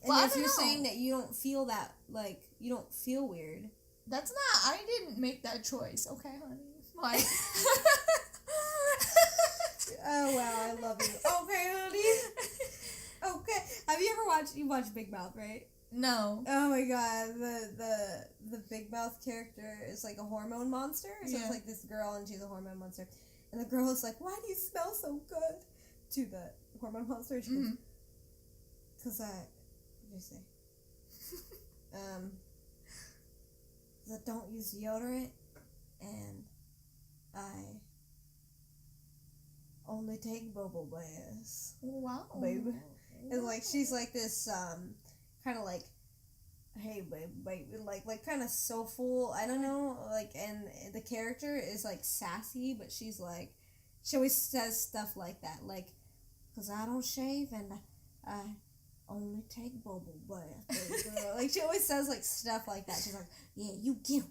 And well, if you're saying that you don't feel that, like, you don't feel weird. That's not, I didn't make that choice. Okay, honey. Like. Oh, wow, I love you. Okay, honey. Okay. Have you ever watched Big Mouth, right? No. Oh my god, the Big Mouth character is like a hormone monster. So it's like this girl and she's a hormone monster. And the girl is like, why do you smell so good? To the hormone monster. And she goes, because what did you say? I don't use deodorant and I only take bubble baths. Wow. Baby. And like she's like this kind of like, hey babe, like kind of soulful, I don't know, like, and the character is like sassy, but she's like, she always says stuff like that, like, because I don't shave and I only take bubble baths. Like she always says like stuff like that. She's like, yeah, you get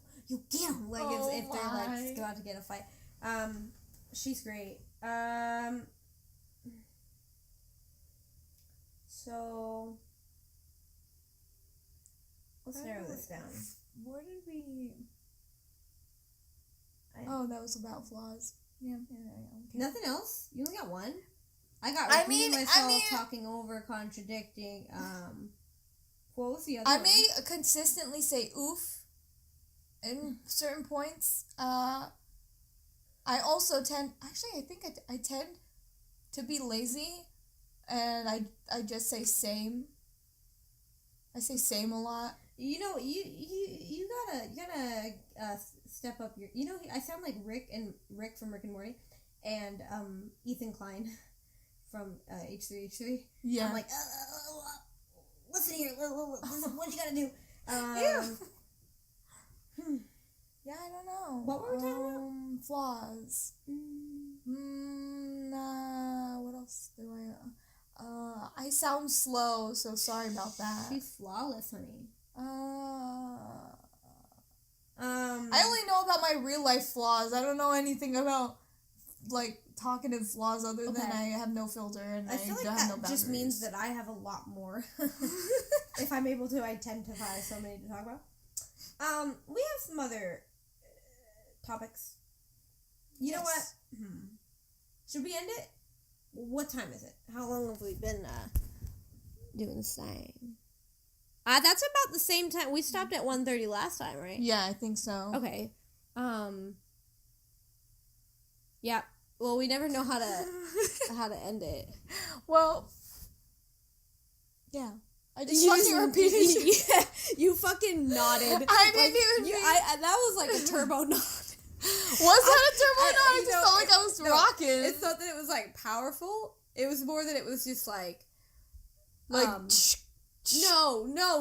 him, like if they're like about to get a fight. She's great. So let's narrow this down. Where did we? Oh, that was about flaws. Yeah. Okay. Nothing else? You only got one? I got repeating myself, talking over, contradicting. What was the other one? I may consistently say oof in certain points. I also tend, actually, I think I tend to be lazy, and I just say same. I say same a lot. You know, you gotta step up your. You know, I sound like Rick from Rick and Morty, and Ethan Klein from H3H3. Yeah. I'm like, listen here, listen, what you gotta do? Yeah, I don't know. What were we talking about? Flaws. What else do I sound slow, so sorry about that. She's flawless, honey. I only know about my real life flaws. I don't know anything about like talkative flaws other than I have no filter and I feel like don't that have no boundaries. just means that I have a lot more. If I'm able to identify so many to talk about. We have some other topics. You know what? Should we end it? What time is it? How long have we been doing this thing? That's about the same time. We stopped at 1:30 last time, right? Yeah, I think so. Okay. Yeah. Well, we never know how to end it. Well, yeah. I just fucking repeated. Yeah, you fucking nodded. I didn't even. That was like a turbo nod. Was that a turbo nod? I just felt like I was rocking. It's not that it was like powerful. It was more that it was just like. No,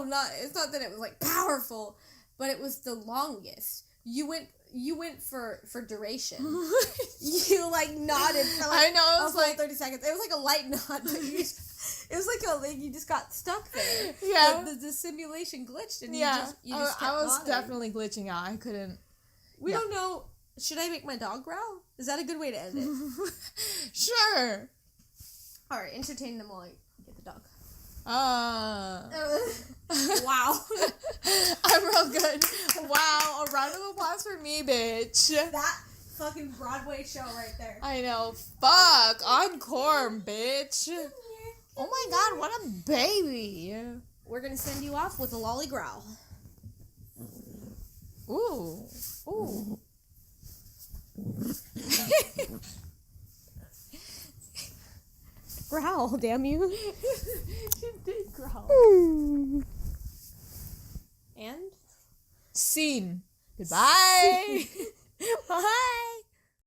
not. It's not that it was like powerful, but it was the longest. You went for duration. You like nodded for like I know, it was like 30 seconds. It was like a light nod, but it was like you just got stuck there. Yeah. The simulation glitched and you just kept I was nodding. definitely glitching out. I couldn't. We don't know. Should I make my dog growl? Is that a good way to end it? Sure. All right, entertain them while I get the dog. Wow. Wow. I'm real good. Wow. A round of applause for for me, bitch. That fucking Broadway show right there. I know. Fuck. Encore, bitch. Oh my god, what a baby. We're gonna send you off with a lolly growl. Ooh. Ooh. Growl, damn you. She did growl. And? Scene. Goodbye. Bye.